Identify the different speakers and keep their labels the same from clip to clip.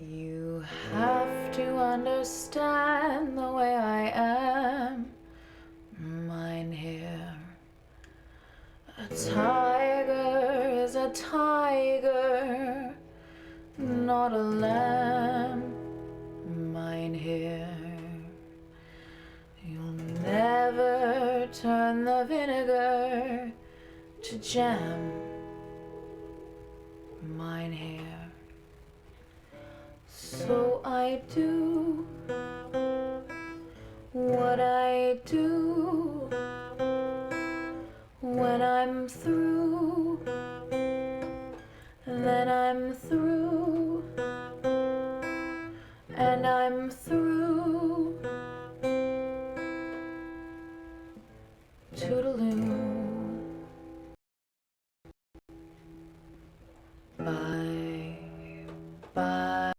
Speaker 1: You have to understand the way I am, mine here. A tiger is a tiger, not a lamb, mine here. You'll never turn the vinegar to jam, mine here. So I do what I do. When I'm through, then I'm through, and I'm through. Toodaloo. Bye, bye,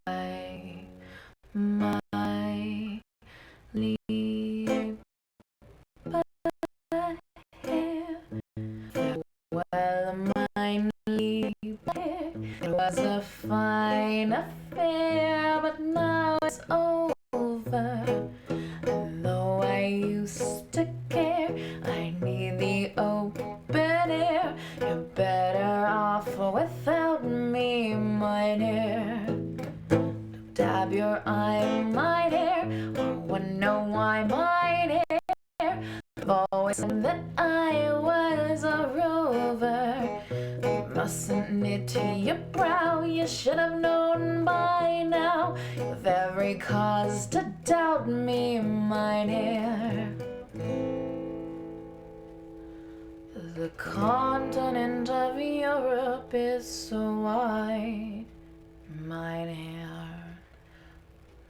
Speaker 1: my liebe Herr. Farewell, mein lieber Herr. It was a fine affair, but now it's over. And though I used to care, I need the open air. You're better off without me, my dear. Don't dab your eye, my dear, or wonder why, my dear. I've always said that I was a rover. You mustn't knit to your brow, you should have known by now. You've every cause to doubt me, my dear. The continent of Europe is so wide, mine dear.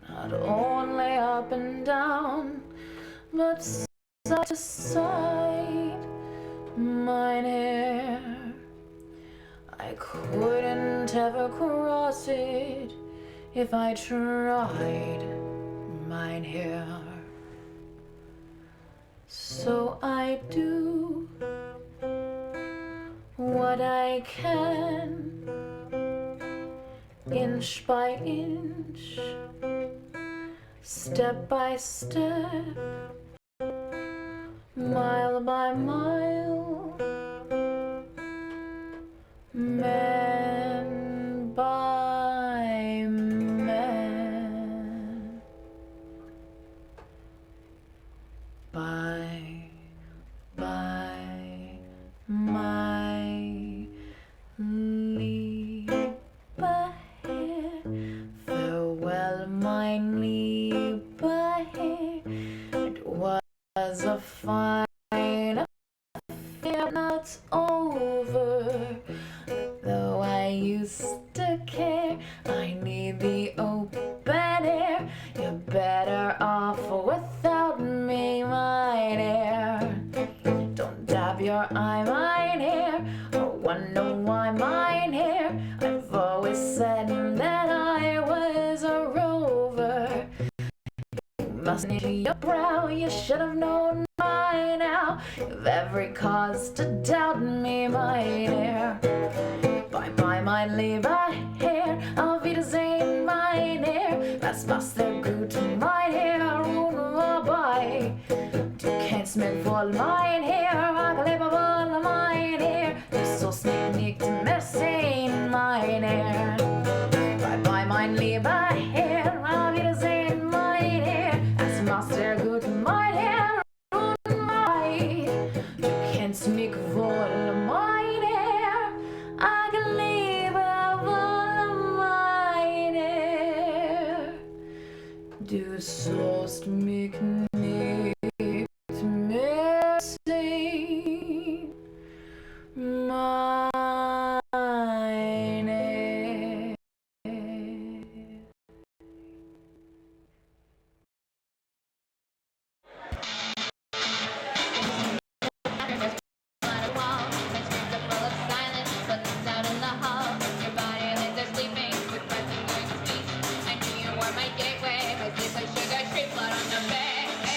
Speaker 1: Not only up and down, but side to side, mine dear. I couldn't ever cross it if I tried, mine dear. So I do what I can, inch by inch, step by step, mile by mile, man by man, by my liebe Herr. Farewell, mein lieber Herr. It was a fine affair, now it's over. Though I used to care, I need the open air. You're better off without me, my dear. Don't dab your eye, mine hair, or wonder why, mine hair. I've always said that I was a rover. You must knit your brow, you should have known by now. You've every cause to doubt me, my dear. Bye bye, mein lieber Herr, auf Wiedersehen, mein Herr. Das passt sehr gut, mein Herr, wunderbar. Du kennst mich wohl, mein Herr, ich lebe wohl, mein Herr. Du sollst mich nicht mehr sehen, mein Herr. Bye bye, mein lieber Herr, auf Wiedersehen, mein Herr. Das passt sehr gut, mein Herr, wunderbar. Du kennst mich wohl, mein Herr, ich lebe wohl, mein Herr. Du sollst mich nicht mehr sehen, mein Herr.
Speaker 2: My gateway, my sugar, street blood on the bed.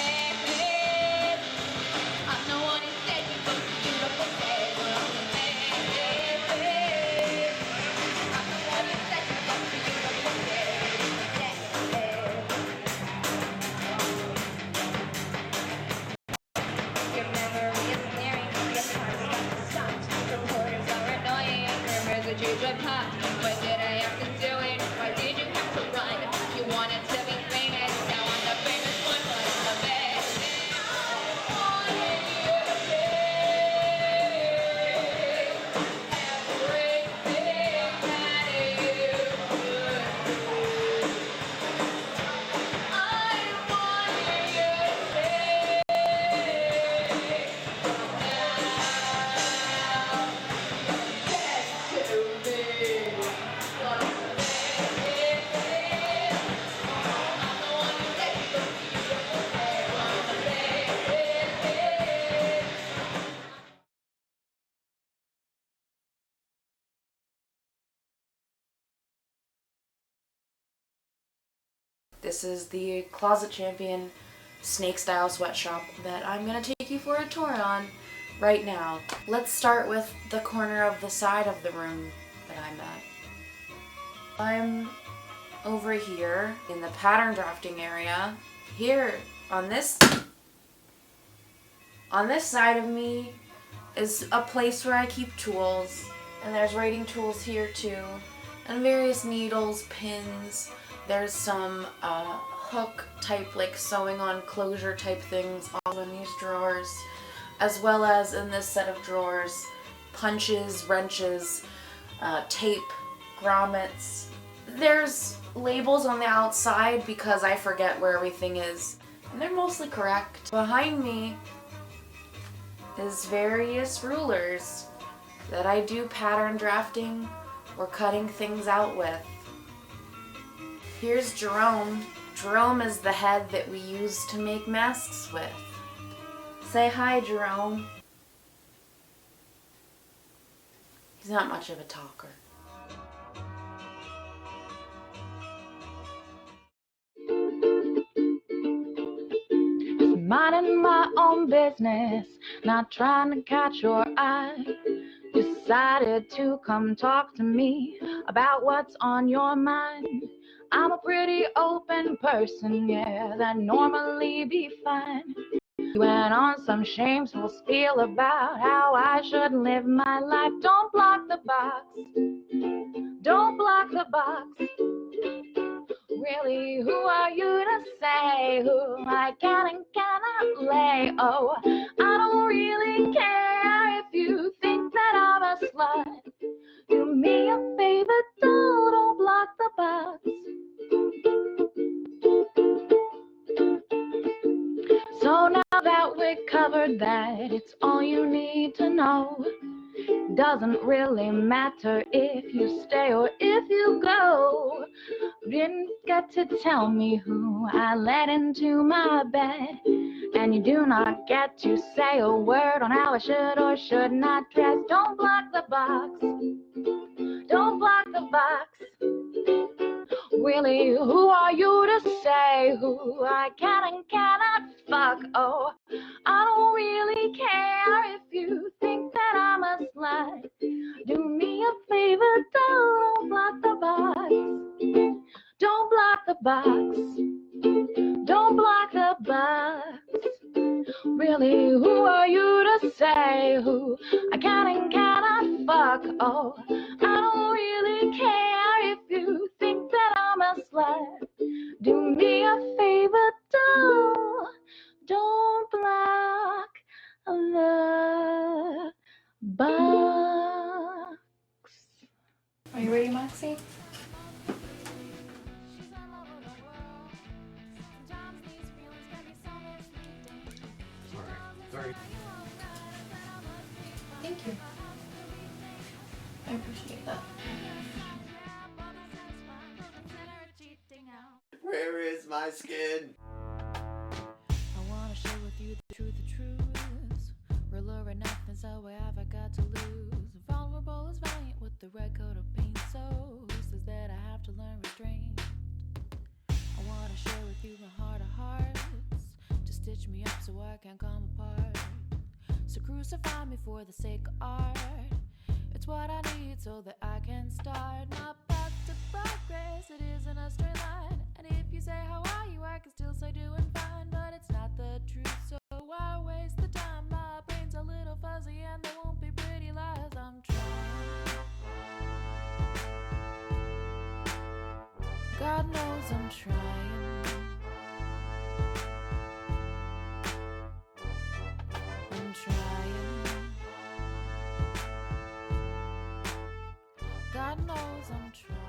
Speaker 1: This is the Closet Champion snake style sweatshop that I'm going to take you for a tour on right now. Let's start with the corner of the side of the room that I'm at. I'm over here in the pattern drafting area. Here on this side of me is a place where I keep tools, and there's writing tools here too, and various needles, pins. There's some hook type, like sewing on closure type things all in these drawers, as well as in this set of drawers, punches, wrenches, tape, grommets. There's labels on the outside because I forget where everything is, and they're mostly correct. Behind me is various rulers that I do pattern drafting or cutting things out with. Here's Jerome. Jerome is the head that we use to make masks with. Say hi, Jerome. He's not much of a talker.
Speaker 2: Minding my own business, not trying to catch your eye. Decided to come talk to me about what's on your mind. I'm a pretty open person, yeah, that normally be fine. You went on some shameful spiel about how I should live my life. Don't block the box, don't block the box. Really, who are you to say who I can and cannot lay? Oh, I don't really care if you think that I'm a slut. Do me a favor, don't block the box. So now that we're covered that, it's all you need to know. Doesn't really matter if you stay or if you go. Didn't get to tell me who I let into my bed, and you do not get to say a word on how I should or should not dress. Don't block the box, don't block the box. Really, who are you to say who I can and cannot fuck? Oh, I don't really care if you think that I'm a slut. Do me a favor, don't block the box. Don't block the box. Don't block the box. Really, who are you to say who I can and cannot fuck? Oh, I don't really care if you think that I'm a slut. Do me a favor, don't block the box.
Speaker 1: Are you ready, Moxie? Thank you. I appreciate that.
Speaker 3: Where is my skin?
Speaker 4: I wanna share with you the truths. We're luring nothing, so where have I got to lose? Vulnerable as valiant with the red coat of paint, so who says that I have to learn restraint? I wanna share with you my heart of hearts, to stitch me up so I can come apart. So crucify me for the sake of art. It's what I need so that I can start my path to progress. It isn't a straight line, and if you say how are you, I can still say doing fine, but it's not the truth, so why waste the time? My brain's a little fuzzy and there won't be pretty lies. I'm trying. God knows I'm trying. I'm trying. God knows I'm trying.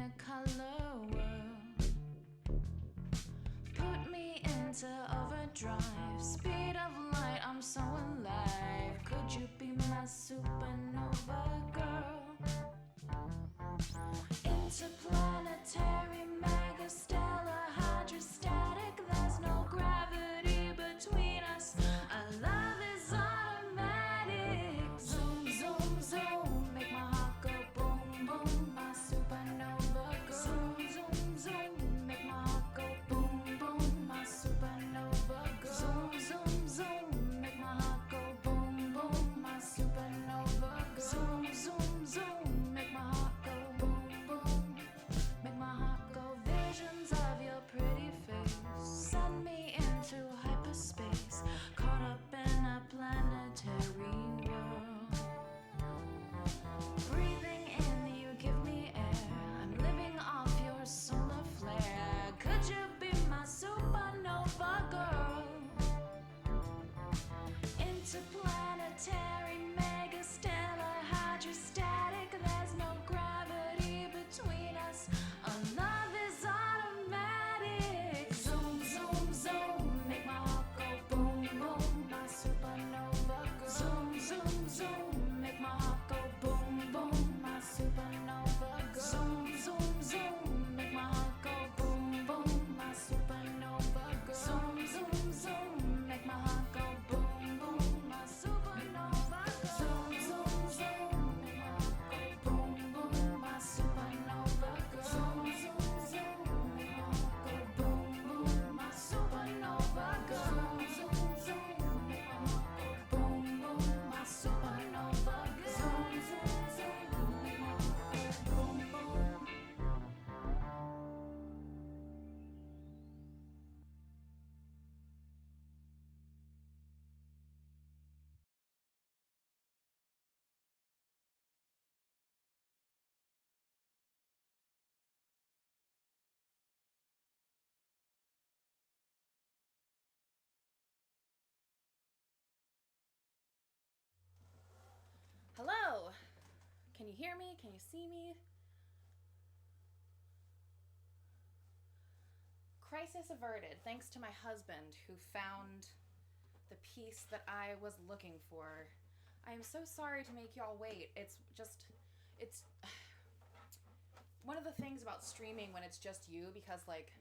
Speaker 4: technicolor world. Put me into overdrive, speed of light, I'm so alive. Could you be my supernova girl? Interplanetary, megastellar, hydrostatic, there's no gravity between us. Our love is automatic. Zoom, zoom, zoom, make my heart go boom, boom, my supernova girl. Zoom, zoom, zoom, make my heart go boom, boom, my supernova girl. Zoom, zoom, zoom, make my heart go boom, boom, my supernova girl. Zoom, zoom, zoom, make my heart go boom, boom, make my heart go. Visions of your pretty face send me into hyperspace, caught up in a planetary world. Breathing in, you give me air, I'm living off your solar flare. Could you be my supernova girl? Interplanetary, megastellar, hydrostatic, there's no gravity between us. Our love is automatic. Zoom, zoom, zoom, make my heart go boom, boom, my supernova girl. Zoom, zoom, zoom, make my heart go boom, boom, my supernova girl. Zoom, zoom, zoom, make my heart go boom, boom, my supernova girl. Zoom, zoom, zoom, make my heart go boom, boom, my supernova girl. Zoom, zoom, zoom, make my heart go boom, boom, my supernova girl. Zoom, zoom, zoom, make my heart go boom, boom, my supernova girl. Zoom, zoom, zoom, make my heart go boom, boom, my supernova girl. Zoom, zoom, zoom, make my heart go boom, boom.
Speaker 1: Hello! Can you hear me? Can you see me? Crisis averted, thanks to my husband who found the piece that I was looking for. I am so sorry to make y'all wait. It's one of the things about streaming when it's just you, because like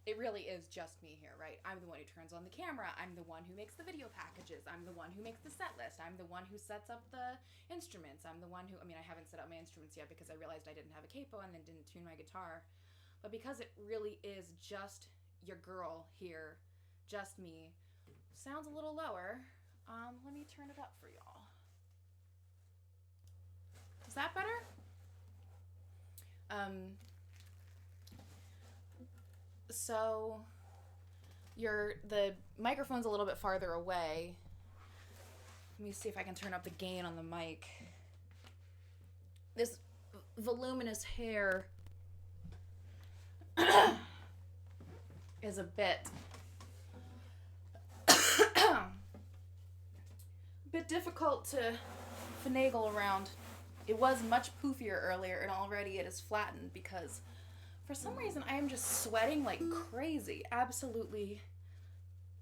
Speaker 1: it really is just me here, right? I'm the one who turns on the camera. I'm the one who makes the video packages. I'm the one who makes the set list. I'm the one who sets up the instruments. I'm the one who, I haven't set up my instruments yet because I realized I didn't have a capo and then didn't tune my guitar. But because it really is just your girl here, just me, sounds a little lower. Let me turn it up for y'all. Is that better? So the microphone's a little bit farther away. Let me see if I can turn up the gain on the mic. This voluminous hair is a bit difficult to finagle around. It was much poofier earlier, and already it is flattened because for some reason I am just sweating like crazy. Absolutely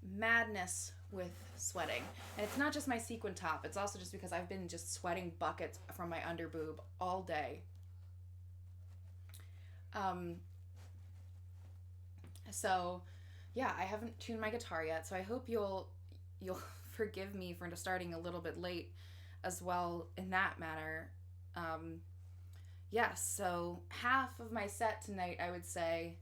Speaker 1: madness with sweating. And it's not just my sequin top, it's also just because I've been just sweating buckets from my underboob all day. So yeah, I haven't tuned my guitar yet, so I hope you'll forgive me for starting a little bit late as well in that manner. Yes, so half of my set tonight, I would say,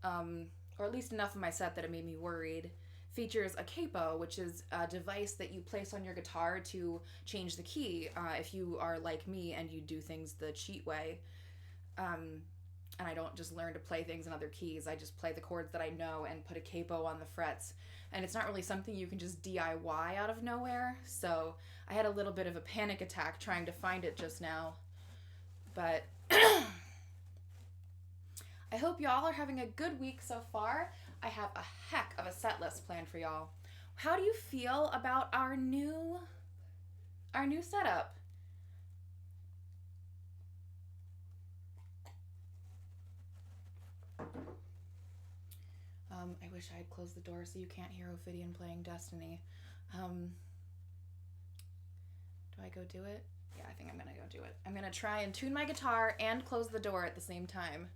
Speaker 1: or at least enough of my set that it made me worried, features a capo, which is a device that you place on your guitar to change the key if you are like me and you do things the cheat way. And I don't just learn to play things in other keys. I just play the chords that I know and put a capo on the frets. And it's not really something you can just DIY out of nowhere. So I had a little bit of a panic attack trying to find it just now. But I hope y'all are having a good week so far. I have a heck of a set list planned for y'all. How do you feel about our new setup? I wish I had closed the door so you can't hear Ophidian playing Destiny. Do I go do it? Yeah, I think I'm gonna go do it. I'm gonna try and tune my guitar and close the door at the same time.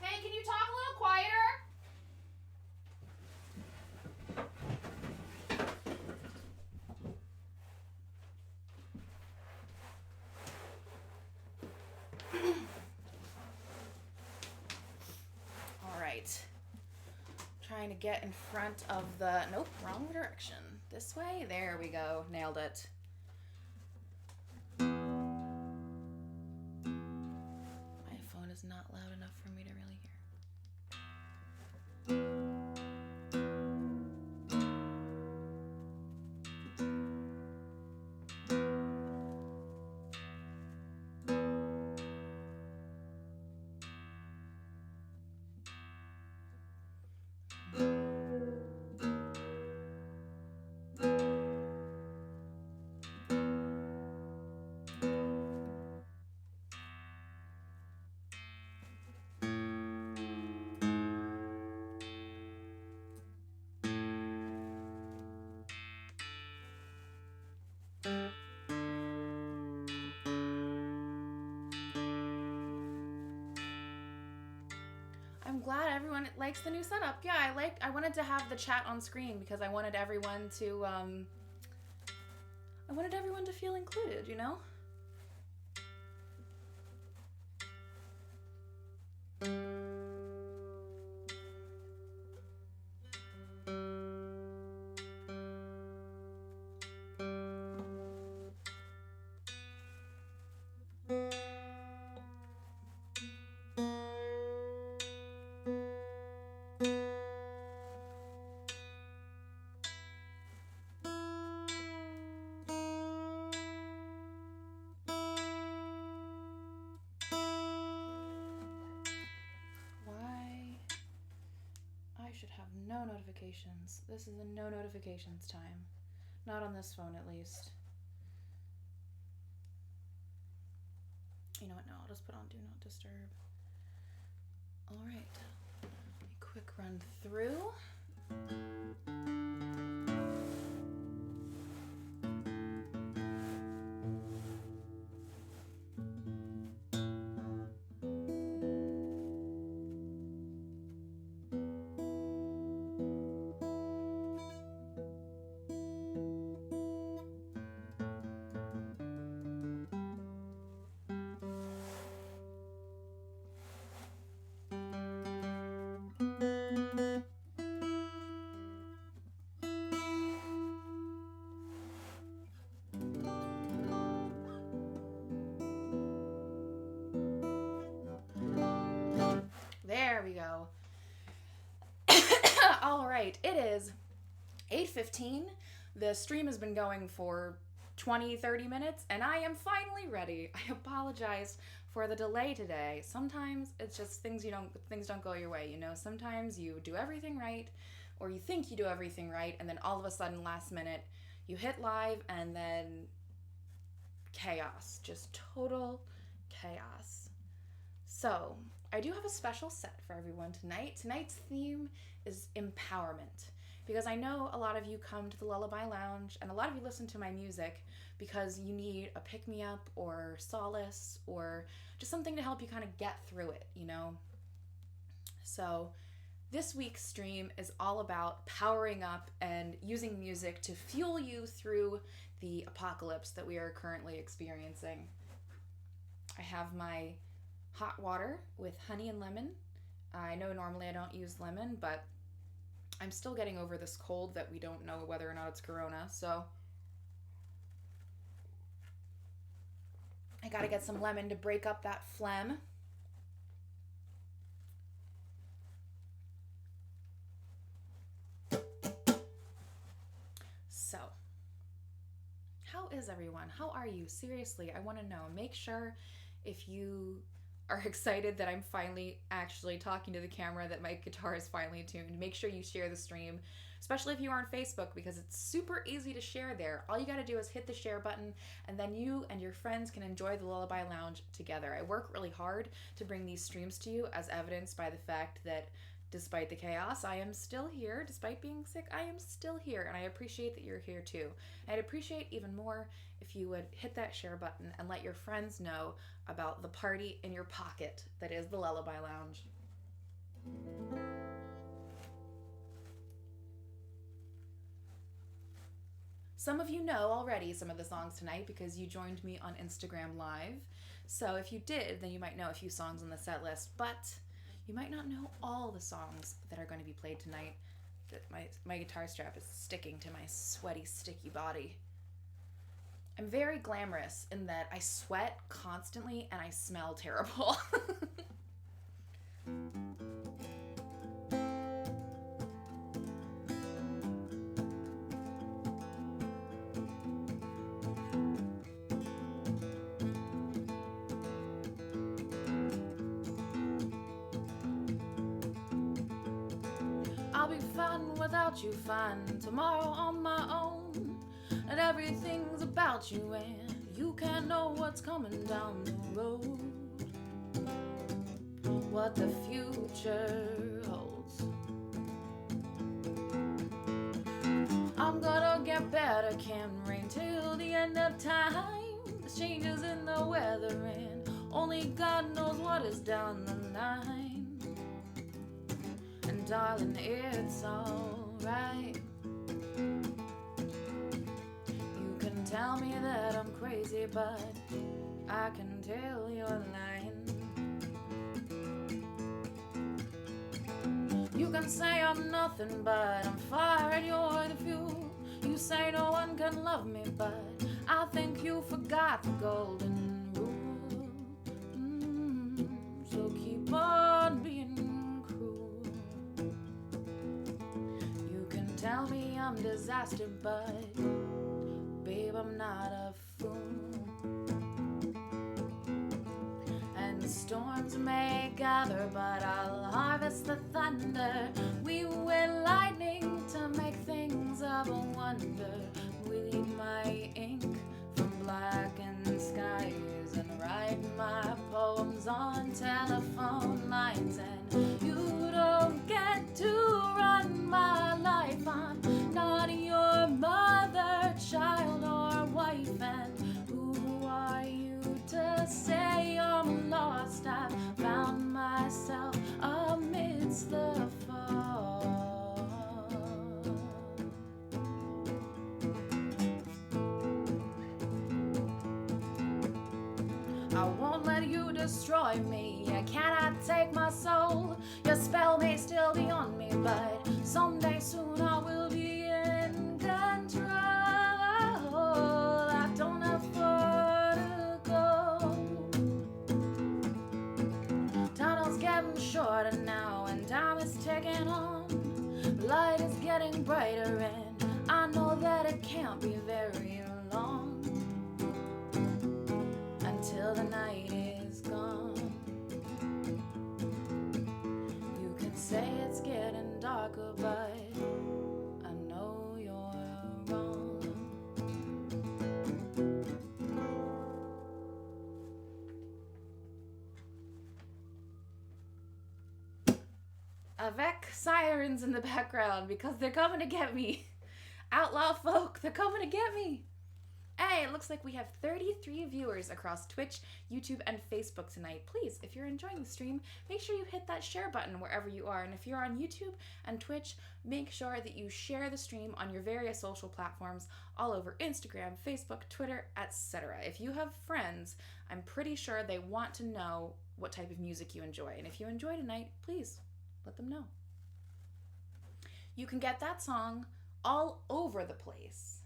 Speaker 1: Hey, can you talk a little quieter? All right. Trying to get in front of the... Nope, wrong direction. This way? There we go. Nailed it. My phone is not loud enough for me to really hear. I'm glad everyone likes the new setup. Yeah, I wanted to have the chat on screen because I wanted everyone to feel included, you know? Should have no notifications. This is a no notifications time. Not on this phone, at least. You know what? No, I'll just put on Do Not Disturb. All right. A quick run through. There we go. All right, it is 8:15. The stream has been going for 20-30 minutes and I am finally ready. I apologize for the delay today. Sometimes it's just things don't go your way, you know. Sometimes you do everything right or you think you do everything right and then all of a sudden last minute you hit live and then chaos, just total chaos. So, I do have a special set for everyone tonight. Tonight's theme is empowerment. Because I know a lot of you come to the Lullaby Lounge and a lot of you listen to my music because you need a pick-me-up or solace or just something to help you kind of get through it, you know? So this week's stream is all about powering up and using music to fuel you through the apocalypse that we are currently experiencing. I have my hot water with honey and lemon. I know normally I don't use lemon, but I'm still getting over this cold that we don't know whether or not it's corona, so I gotta get some lemon to break up that phlegm. So, how is everyone? How are you? Seriously, I want to know. Make sure if you are excited that I'm finally actually talking to the camera, that my guitar is finally tuned, make sure you share the stream, especially if you are on Facebook, because it's super easy to share there. All you got to do is hit the share button, and then you and your friends can enjoy the Lullaby Lounge together. I work really hard to bring these streams to you, as evidenced by the fact that despite the chaos, I am still here. Despite being sick, I am still here, and I appreciate that you're here too. I'd appreciate even more if you would hit that share button and let your friends know about the party in your pocket that is the Lullaby Lounge. Some of you know already some of the songs tonight because you joined me on Instagram Live. So if you did, then you might know a few songs on the set list, but you might not know all the songs that are going to be played tonight. My guitar strap is sticking to my sweaty, sticky body. I'm very glamorous in that I sweat constantly and I smell terrible. I'll be fine without you, fine tomorrow on my own. And everything's about you, and you can't know what's coming down the road. What the future holds. I'm gonna get better, can't rain till the end of time. There's changes in the weather, and only God knows what is down the line. And darling, it's alright. You can tell me that I'm crazy, but I can tell you're lying. You can say I'm nothing, but I'm fire and you're the fuel. You say no one can love me, but I think you forgot the golden rule. So keep on being cruel. You can tell me I'm disaster, but babe, I'm not a fool. And storms may gather, but I'll harvest the thunder. We will lightning to make things of a wonder. Bleed my ink from blackened skies and write my poems on telephone lines. And you don't get to run my life. I'm not your mother, child, or wife. And who are you to say I'm lost? I found myself amidst the fall. I won't let you destroy me. I cannot take my soul. Your spell may still be on me, but someday soon I will be in control. I don't have far to go. Tunnel's getting shorter now, and time is ticking on. Light is getting brighter, and I know that it can't be very long until the night is gone. You can say it's getting darker, but I know you're wrong. Avec sirens in the background because they're coming to get me. Outlaw folk, they're coming to get me. Hey, it looks like we have 33 viewers across Twitch, YouTube, and Facebook tonight. Please, if you're enjoying the stream, make sure you hit that share button wherever you are. And if you're on YouTube and Twitch, make sure that you share the stream on your various social platforms all over Instagram, Facebook, Twitter, etc. If you have friends, I'm pretty sure they want to know what type of music you enjoy. And if you enjoy tonight, please let them know. You can get that song all over the place,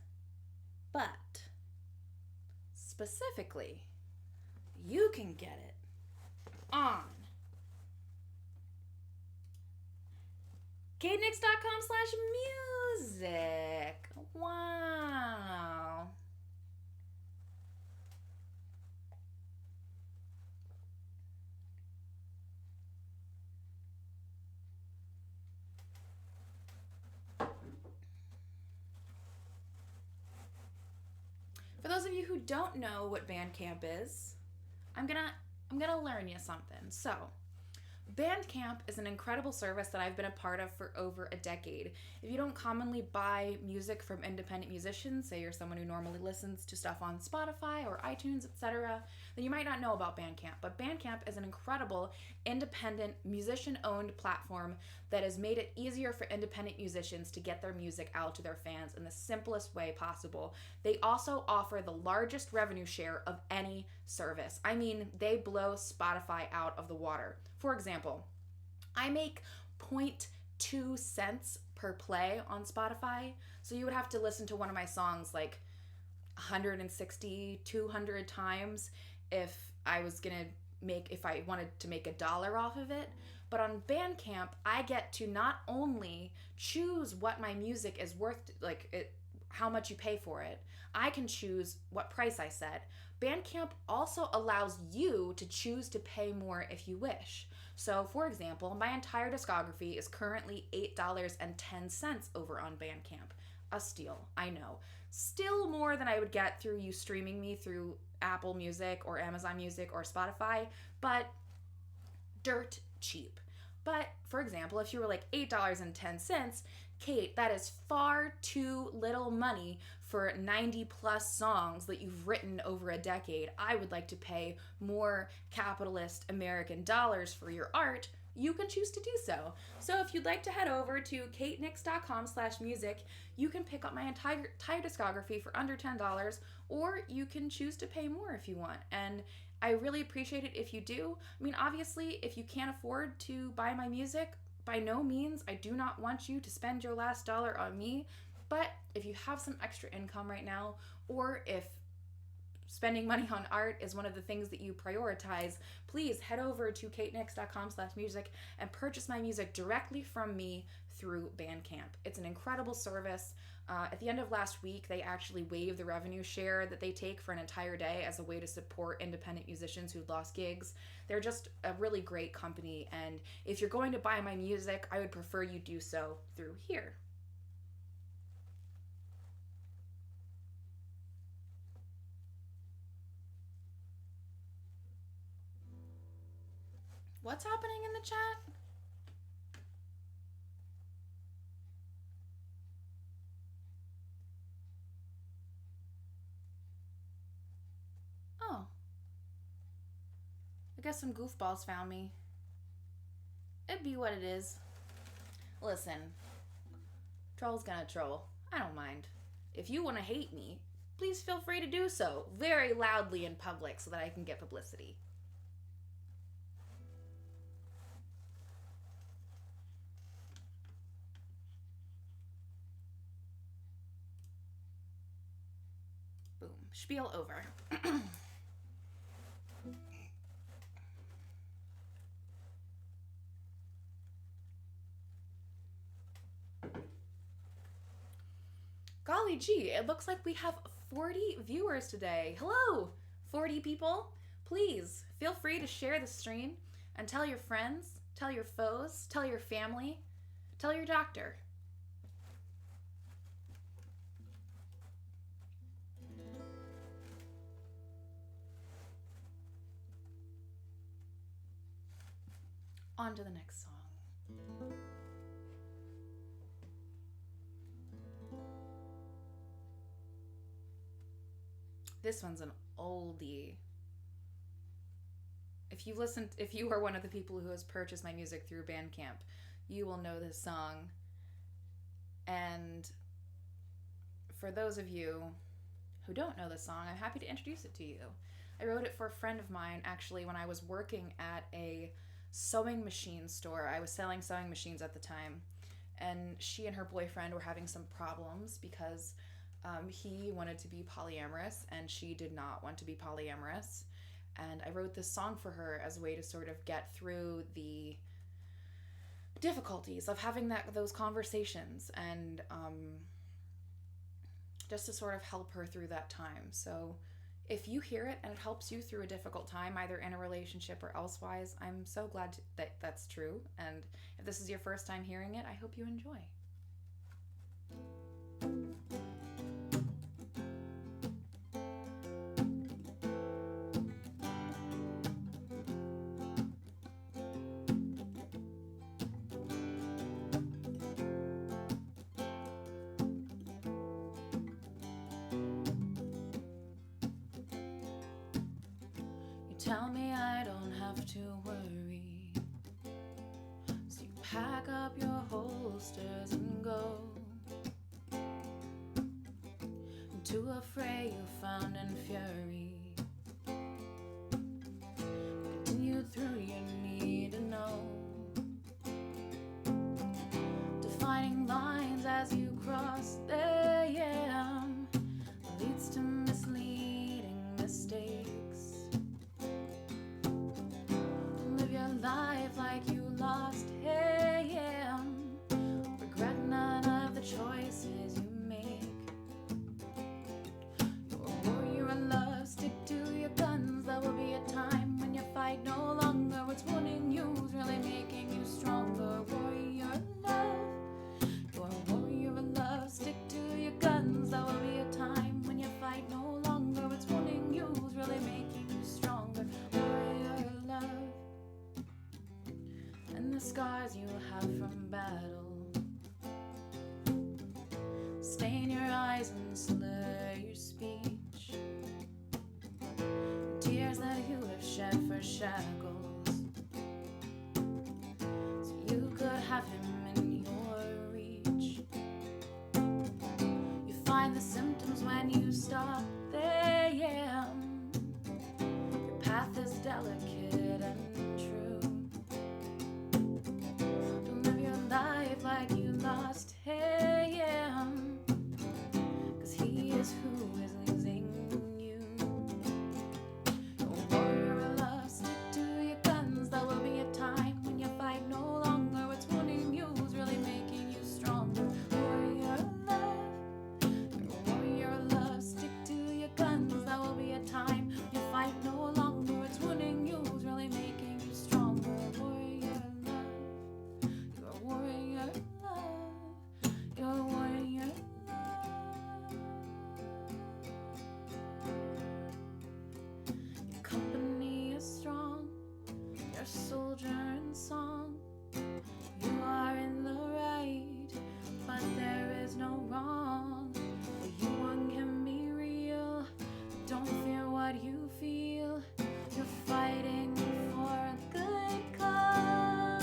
Speaker 1: but specifically, you can get it on cadenix.com/music. Wow. you who don't know what Bandcamp is, I'm gonna learn you something. So, Bandcamp is an incredible service that I've been a part of for over a decade. If you don't commonly buy music from independent musicians, say you're someone who normally listens to stuff on Spotify or iTunes, etc., then you might not know about Bandcamp. But Bandcamp is an incredible independent musician-owned platform that has made it easier for independent musicians to get their music out to their fans in the simplest way possible. They also offer the largest revenue share of any service. I mean, they blow Spotify out of the water. For example, I make 0.2 cents per play on Spotify, so you would have to listen to one of my songs like 160, 200 times if I wanted to make $1 off of it. But on Bandcamp, I get to not only choose what my music is worth, how much you pay for it, I can choose what price I set. Bandcamp also allows you to choose to pay more if you wish. So, for example, my entire discography is currently $8.10 over on Bandcamp. A steal, I know. Still more than I would get through you streaming me through Apple Music or Amazon Music or Spotify, but dirt cheap. But, for example, if you were like $8.10, Kate, that is far too little money for 90 plus songs that you've written over a decade. I would like to pay more capitalist American dollars for your art. You can choose to do so. So if you'd like to head over to katenix.com/music, you can pick up my entire discography for under $10, or you can choose to pay more if you want. And I really appreciate it if you do. I mean, obviously, if you can't afford to buy my music, by no means, I do not want you to spend your last dollar on me. But if you have some extra income right now, or if spending money on art is one of the things that you prioritize, please head over to katenix.com/music and purchase my music directly from me through Bandcamp. It's an incredible service. At the end of last week, they actually waived the revenue share that they take for an entire day as a way to support independent musicians who've lost gigs. They're just a really great company, and if you're going to buy my music, I would prefer you do so through here. What's happening in the chat? Oh. I guess some goofballs found me. It'd be what it is. Listen. Troll's gonna troll. I don't mind. If you want to hate me, please feel free to do so very loudly in public so that I can get publicity. Boom. Spiel over. Golly gee, it looks like we have 40 viewers today. Hello, 40 people. Please feel free to share the stream and tell your friends, tell your foes, tell your family, tell your doctor. On to the next song. This one's an oldie. If you are one of the people who has purchased my music through Bandcamp, you will know this song. And for those of you who don't know this song, I'm happy to introduce it to you. I wrote it for a friend of mine, actually, when I was working at a sewing machine store. I was selling sewing machines at the time, and she and her boyfriend were having some problems because he wanted to be polyamorous and she did not want to be polyamorous. And I wrote this song for her as a way to sort of get through the difficulties of having those conversations, and just to sort of help her through that time. So if you hear it and it helps you through a difficult time, either in a relationship or elsewise, I'm so glad that that's true. And if this is your first time hearing it, I hope you enjoy.
Speaker 4: tell me I don't have to worry. So you pack up your holsters and go. To a fray you found in fury. Continue through your need to know. Defining lines as you cross them leads to misleading mistakes. Live your life like you lost him. Regret none of the choices you make. You're a warrior in love, stick to your guns. There will be a time when your fight no longer what's wounding you is really making you stronger. Warrior in love. You're a warrior in love, stick to your guns. There will be a time when your fight no longer what's wounding you is really making you stronger. Warrior in love. And the scars you have from battle stain your eyes and slur your speech. Tears that you have shed for shackles, so you could have him in your reach. You find the symptoms when you stop there, yeah. Your path is delicate and true. Don't live your life like you lost him, 'cause he is who is losing you. A warrior of love, stick to your guns. There will be a time when your fight no longer what's wounding you is really making you stronger. Warrior of love. You're a warrior of love, stick to your guns. There will be a time when your fight no longer what's wounding you is really making you stronger. Warrior of love. You're a warrior of love. You're a warrior of love. Your company is strong. You're a soldier in song. You are in the right, but there is no wrong. For you one can be real. Don't fear what you feel. You're fighting for a good cause.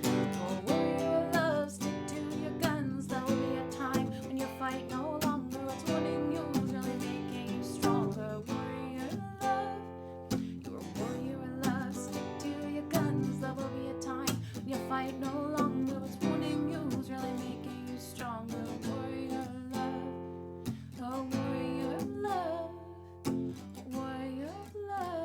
Speaker 4: You're a warrior of love, stick to your guns. There will be a time when your fight no longer what's wounding you is really making you stronger. Warrior of love. You're a warrior of love, stick to your guns. There will be a time when your fight no longer what's wounding you is really making you stronger. Warrior of love. A warrior of love. A warrior of love.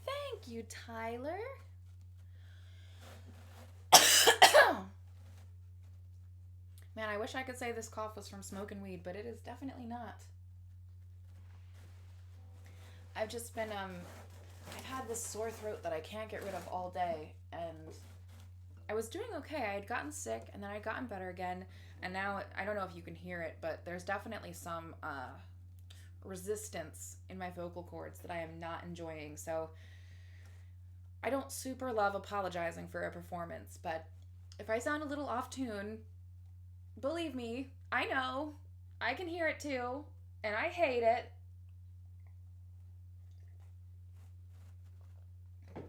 Speaker 4: Thank you, Tyler. Man, I wish I could say this cough was from smoking weed, but it is definitely not. I've just been, I've had this sore throat that I can't get rid of all day, and I was doing okay. I had gotten sick, and then I'd gotten better again, and now, I don't know if you can hear it, but there's definitely some, resistance in my vocal cords that I am not enjoying, so I don't super love apologizing for a performance, but if I sound a little off tune, believe me, I know, I can hear it too, and I hate it.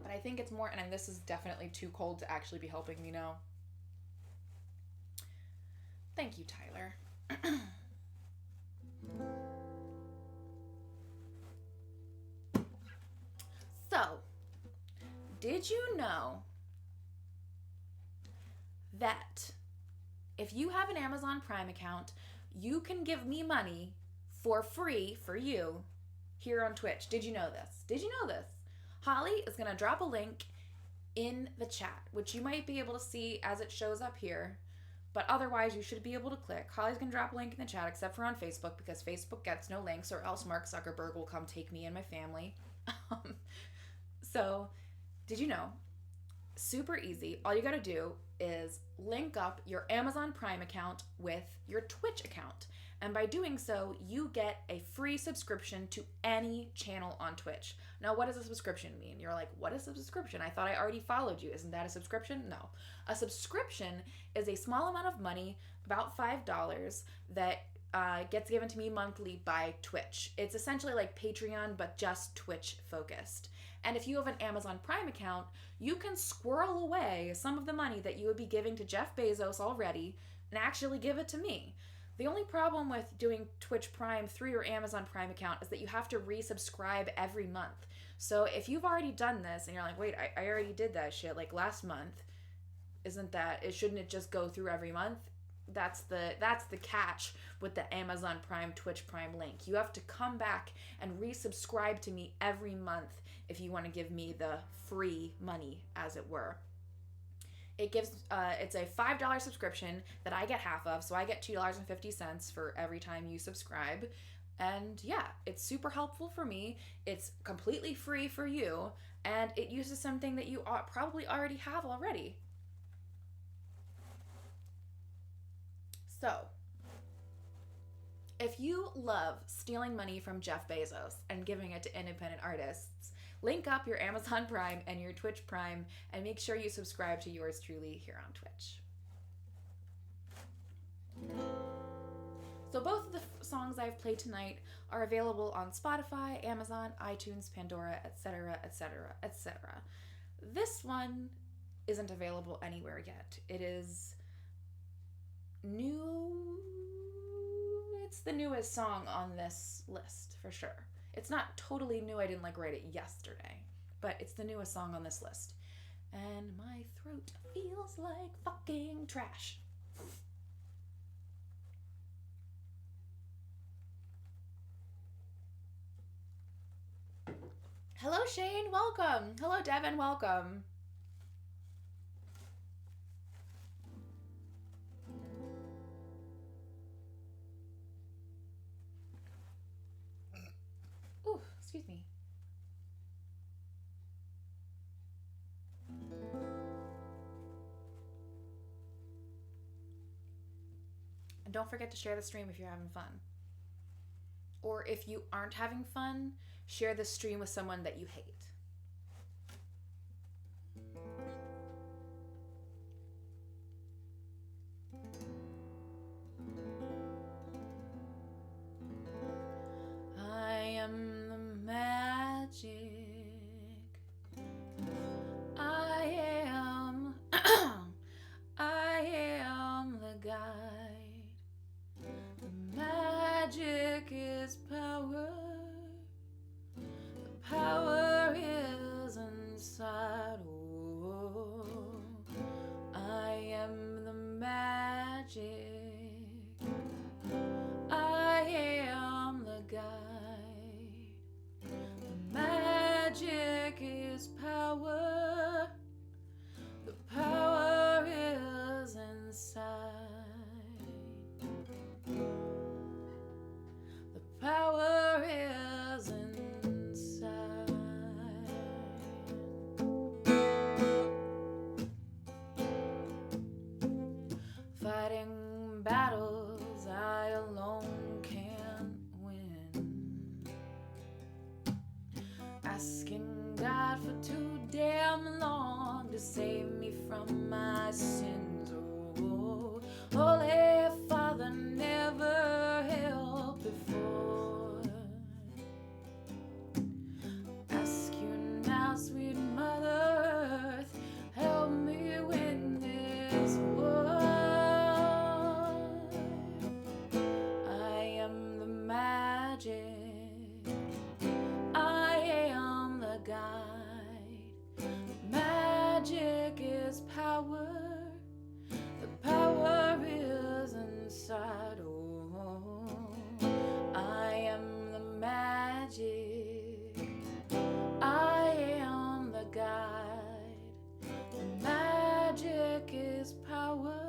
Speaker 4: But I think it's more, and this is definitely too cold to actually be helping me now. Thank you, Tyler. So, did you know that if you have an Amazon Prime account, you can give me money for free for you here on Twitch? Did you know this? Did you know this? Holly is going to drop a link in the chat, which you might be able to see as it shows up here, but otherwise you should be able to click. Holly's going to drop a link in the chat, except for on Facebook, because Facebook gets no links, or else Mark Zuckerberg will come take me and my family. So, did you know
Speaker 1: super easy. All you gotta do is link up your Amazon Prime account with your Twitch account. And by doing so, you get a free subscription to any channel on Twitch. Now, what does a subscription mean? You're like, what is a subscription? I thought I already followed you. Isn't that a subscription? No. A subscription is a small amount of money, about $5, that gets given to me monthly by Twitch. It's essentially like Patreon, but just Twitch focused. And if you have an Amazon Prime account, you can squirrel away some of the money that you would be giving to Jeff Bezos already and actually give it to me. The only problem with doing Twitch Prime through your Amazon Prime account is that you have to resubscribe every month. So if you've already done this and you're like, wait, I already did that shit like last month, shouldn't it just go through every month? That's the catch with the Amazon Prime Twitch Prime link. You have to come back and resubscribe to me every month if you want to give me the free money, as it were. It's a $5 subscription that I get half of, so I get $2.50 for every time you subscribe. And yeah, it's super helpful for me. It's completely free for you, and it uses something that you probably already have already. So, if you love stealing money from Jeff Bezos and giving it to independent artists, link up your Amazon Prime and your Twitch Prime and make sure you subscribe to yours truly here on Twitch. So both of the songs I've played tonight are available on Spotify, Amazon, iTunes, Pandora, etc., etc., etc. This one isn't available anywhere yet. It is new. It's the newest song on this list for sure. It's not totally new. I didn't write it yesterday, but it's the newest song on this list. And my throat feels like fucking trash. Hello, Shane. Welcome. Hello, Devin. Welcome. Ooh, excuse me. And don't forget to share the stream if you're having fun. Or if you aren't having fun, share the stream with someone that you hate. I am the magic. I am I am the guide. Magic is power. The power is inside. Oh, I am the magic. I am the guide. Magic is power. The power is inside. The power is inside. Fighting battles I alone can't win. Asking God for too damn long to save me from my sins. Oh, Holy Father, never helped before. Ask you now, sweet Mother Earth, help me win this war. I am the magic. I am the guide. Magic is power. The power is inside. Oh, I am the magic. I am the guide. The magic is power.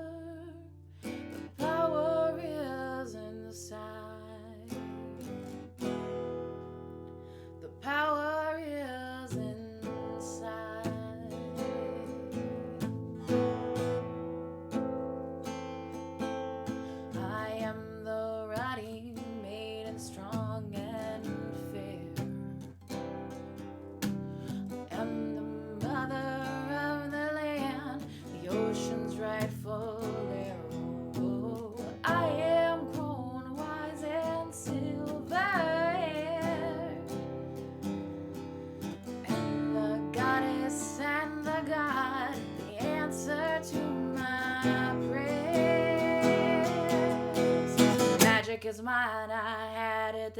Speaker 1: The power is inside. The power is inside.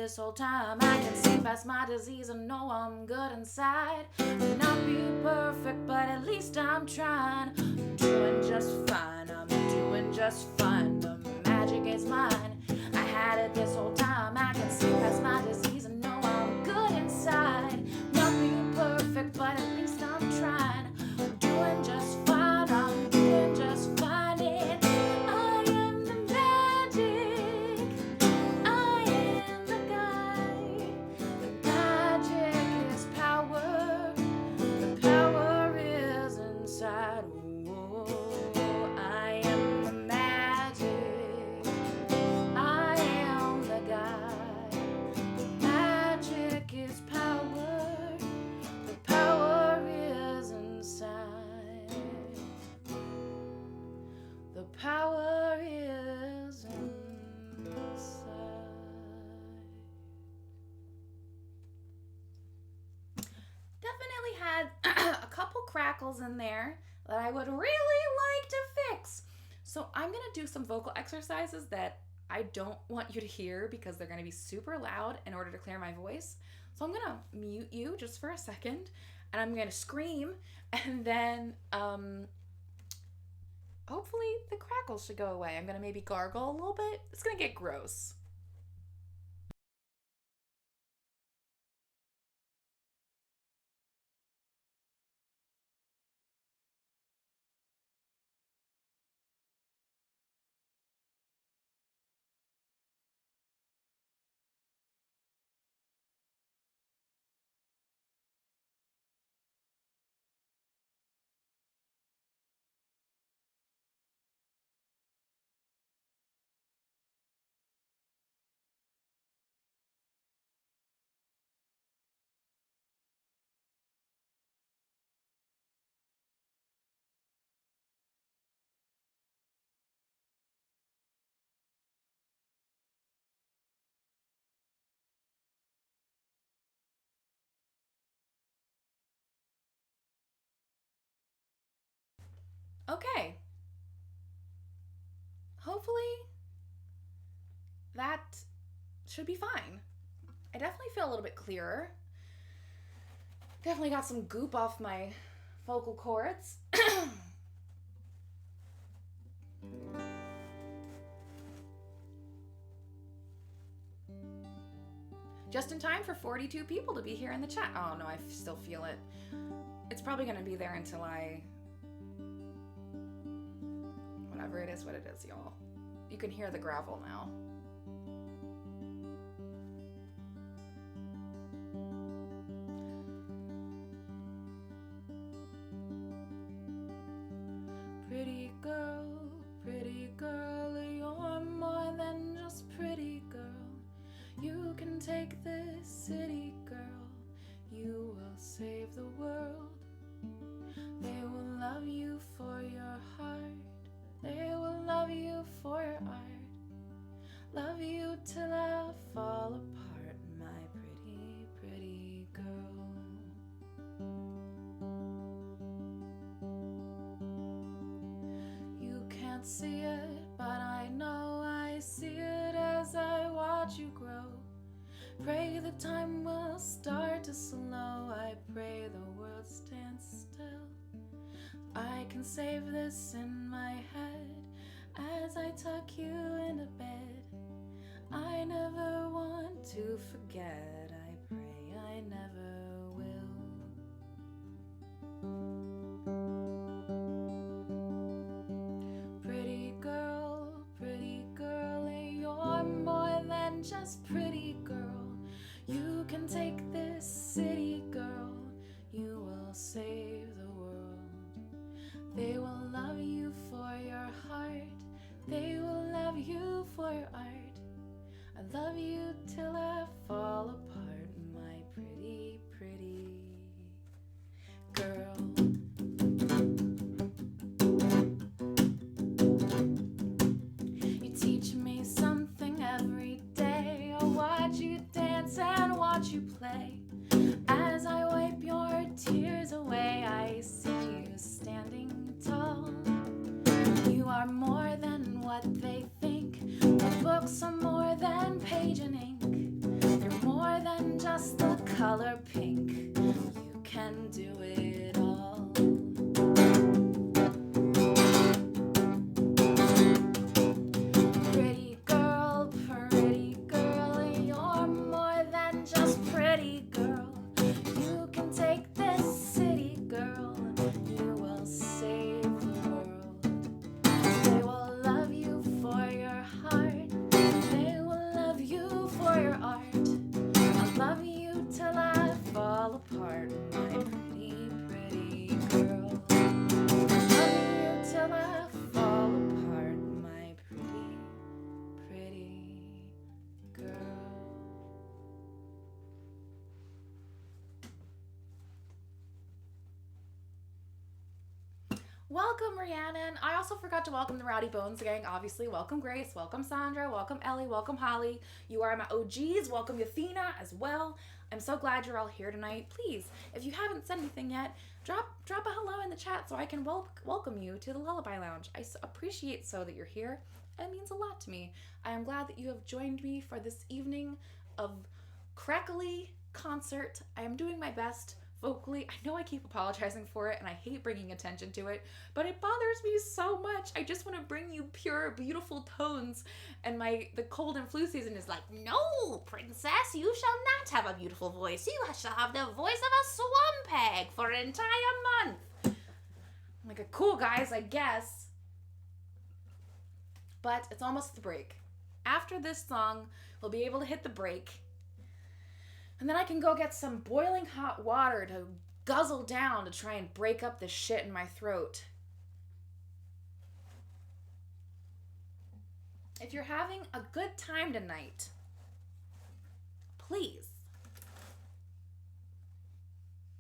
Speaker 1: this whole time. I can see past my disease and know I'm good inside. May not be perfect, but at least I'm trying. I'm doing just fine, I'm doing just fine. The magic is mine. I had it this whole time. I can see past my disease and know I'm good inside. Not being perfect, but at least I'm trying. I'm doing just fine, I'm doing just fine. And I am the magic, I am the guide. The magic is power, the power is inside. Oh, I am the magic, I am the guide. The magic is power, the power is inside. The power is inside. Definitely had a couple crackles in there that I would really like to fix. So I'm going to do some vocal exercises that I don't want you to hear because they're going to be super loud in order to clear my voice. So I'm going to mute you just for a second and I'm going to scream and then hopefully the crackles should go away. I'm going to maybe gargle a little bit. It's going to get gross. Okay. Hopefully that should be fine. I definitely feel a little bit clearer. Definitely got some goop off my vocal cords. Just in time for 42 people to be here in the chat. Oh no, I still feel it. It's probably gonna be there until whatever it is, what it is, y'all. You can hear the gravel now. Pretty girl, you're more than just pretty girl. You can take this city, girl. You will save the world. They will love you for your heart. They will love you for your art. Love you till I fall apart, my pretty, pretty girl. You can't see it, but I know I see it as I watch you grow. Pray the time will start to slow. I pray the world stands still. I can save this in my head as I tuck you into bed. I never want to forget. I pray I never will. Pretty girl, you're more than just pretty girl. You can take this city, girl. You will save the world. They will love you for your heart. They will love you for your art. I love you till I fall apart, my pretty, pretty girl. You teach me something every day. I watch you dance and watch you play. As I wipe your tears away, I see you standing tall. You are more than what they think. The books are more than page and ink. just the color pink. You can do it all. Pretty girl, you're more than just pretty girl. You can take this city, girl. You will save the world. They will love you for your heart. They will love you for your art. I'll love you till I fall apart, my pretty, pretty girl. I'll love you till I fall apart, my pretty, pretty girl. Welcome, Rhiannon. I also forgot to welcome the Rowdy Bones gang, obviously. Welcome, Grace. Welcome, Sandra. Welcome, Ellie. Welcome, Holly. You are my OGs. Welcome, Athena, as well. I'm so glad you're all here tonight. Please, if you haven't said anything yet, drop a hello in the chat so I can welcome you to the Lullaby Lounge. I appreciate so that you're here. It means a lot to me. I am glad that you have joined me for this evening of crackly concert. I am doing my best vocally. I know I keep apologizing for it and I hate bringing attention to it, but it bothers me so much. I just want to bring you pure, beautiful tones, and the cold and flu season is like, no, princess, you shall not have a beautiful voice. You shall have the voice of a swamp hag for an entire month. I'm like, cool, guys, I guess. But it's almost the break. After this song, we'll be able to hit the break. And then I can go get some boiling hot water to guzzle down to try and break up the shit in my throat. If you're having a good time tonight, please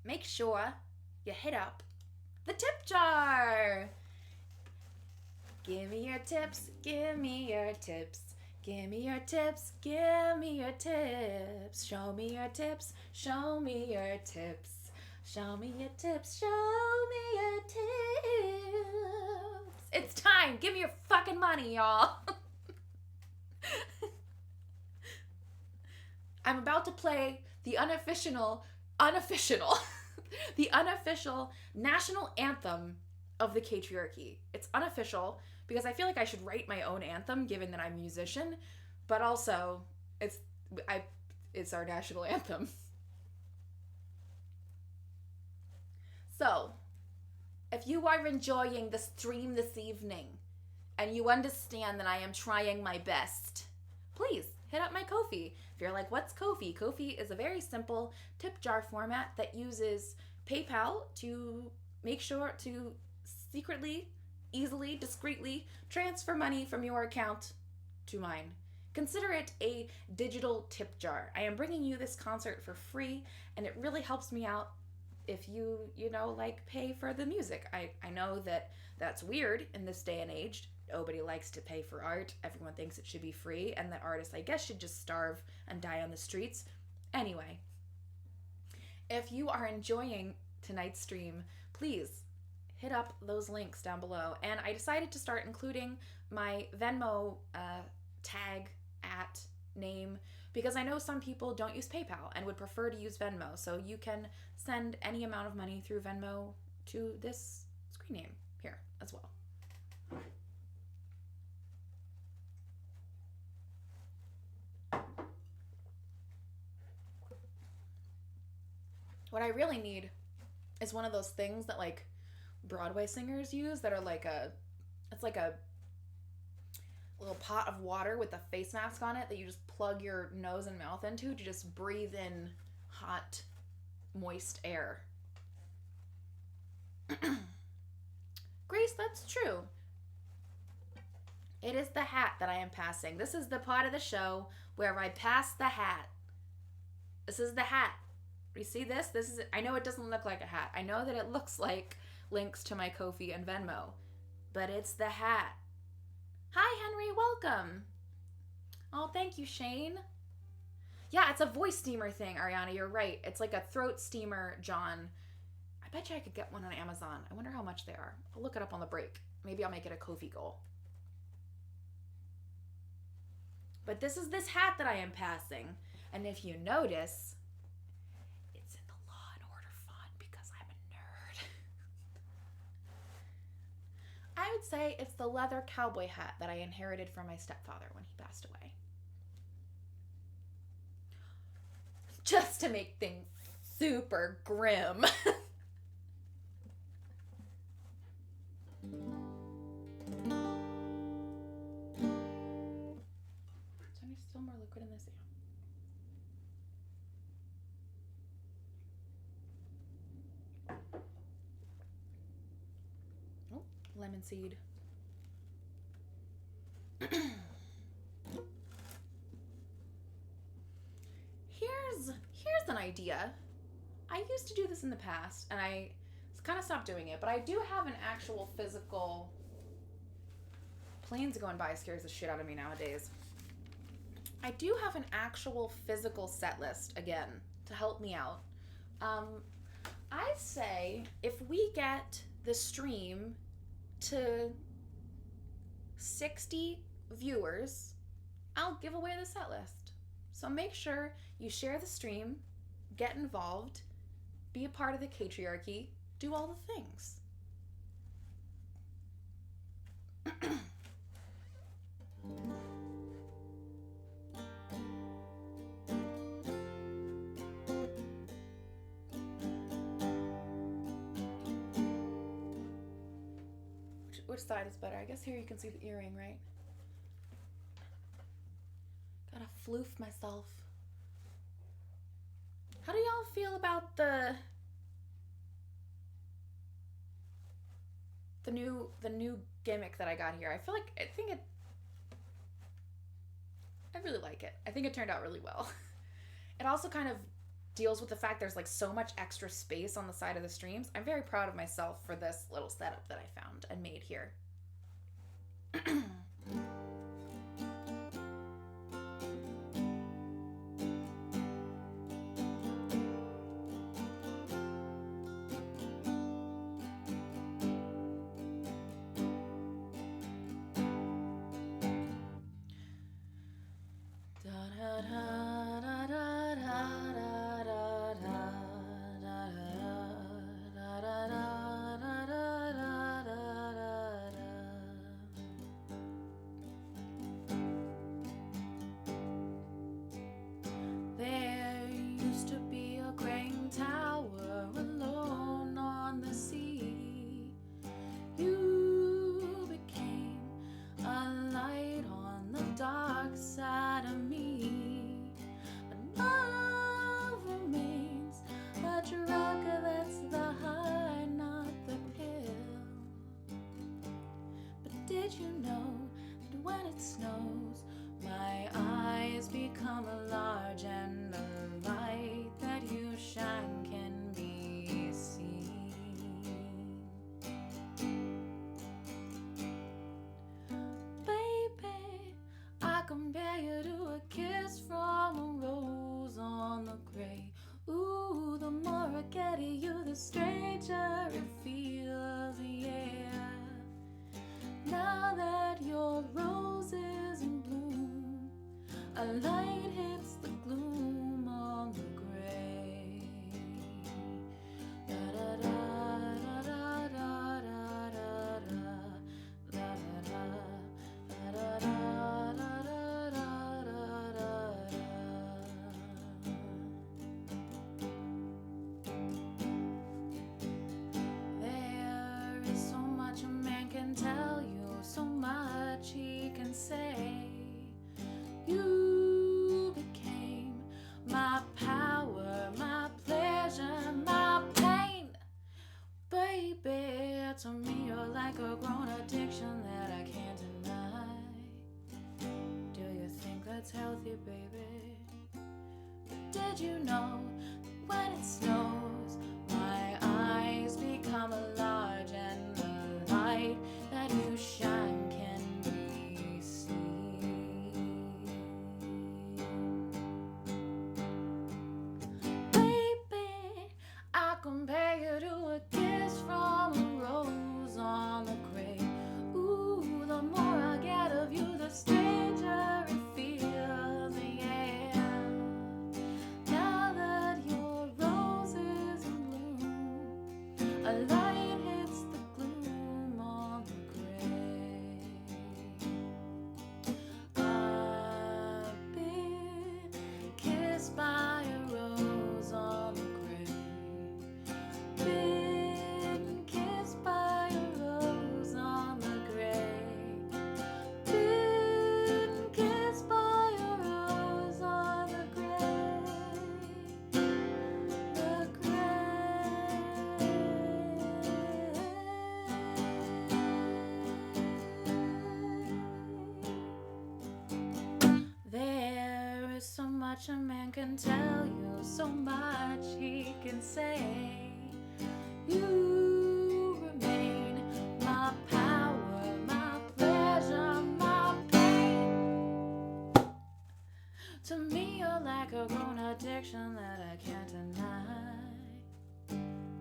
Speaker 1: make sure you hit up the tip jar. Give me your tips, give me your tips. Give me your tips, give me your tips. Show me your tips, show me your tips. Show me your tips, show me your tips. It's time, give me your fucking money, y'all. I'm about to play the unofficial national anthem of the Catriarchy. It's unofficial because I feel like I should write my own anthem given that I'm a musician, but also it's our national anthem. So, if you are enjoying the stream this evening and you understand that I am trying my best, please hit up my Ko-fi. If you're like, what's Ko-fi? Ko-fi is a very simple tip jar format that uses PayPal to make sure to secretly, easily, discreetly transfer money from your account to mine. Consider it a digital tip jar. I am bringing you this concert for free, and it really helps me out if you pay for the music. I know that that's weird in this day and age. Nobody likes to pay for art. Everyone thinks it should be free, and that artists, I guess, should just starve and die on the streets. Anyway, if you are enjoying tonight's stream, please hit up those links down below. And I decided to start including my Venmo tag at name because I know some people don't use PayPal and would prefer to use Venmo. So you can send any amount of money through Venmo to this screen name here as well. What I really need is one of those things that like Broadway singers use that are it's like a little pot of water with a face mask on it that you just plug your nose and mouth into to just breathe in hot, moist air. Grace, that's true. It is the hat that I am passing. This is the part of the show where I pass the hat. This is the hat. You see this? This is. I know it doesn't look like a hat. I know that it looks like links to my Ko-fi and Venmo, but it's the hat. Hi, Henry. Welcome. Oh, thank you, Shane. Yeah, it's a voice steamer thing, Ariana. You're right. It's like a throat steamer, John. I bet you I could get one on Amazon. I wonder how much they are. I'll look it up on the break. Maybe I'll make it a Ko-fi goal. But this is this hat that I am passing. And if you notice, say it's the leather cowboy hat that I inherited from my stepfather when he passed away. Just to make things super grim. So there's still more liquid in this. Oh, lemon seed. Here's an idea. I used to do this in the past, and I kind of stopped doing it, but I do have an actual physical... Planes going by scares the shit out of me nowadays. I do have an actual physical set list, again, to help me out. I say if we get the stream to 60 viewers, I'll give away the set list. So make sure you share the stream, get involved, be a part of the Catriarchy, do all the things. Which side is better? I guess here you can see the earring, right? Gotta floof myself. How do y'all feel about the new gimmick that I got here? I really like it. I think it turned out really well. It also kind of deals with the fact there's like so much extra space on the side of the streams. I'm very proud of myself for this little setup that I found and made here. Did you know when it snows, my eyes become large and the light that you shine can be seen? Baby, I compare you to a kiss from a rose on the grave. Ooh, the more I get of you, the stranger it feels, yeah. Now that your rose is in bloom, a light hits the gloom on the grave.
Speaker 4: much a man can tell you, so much he can say. You remain my power, my pleasure, my pain. To me, you're like a grown addiction that I can't deny.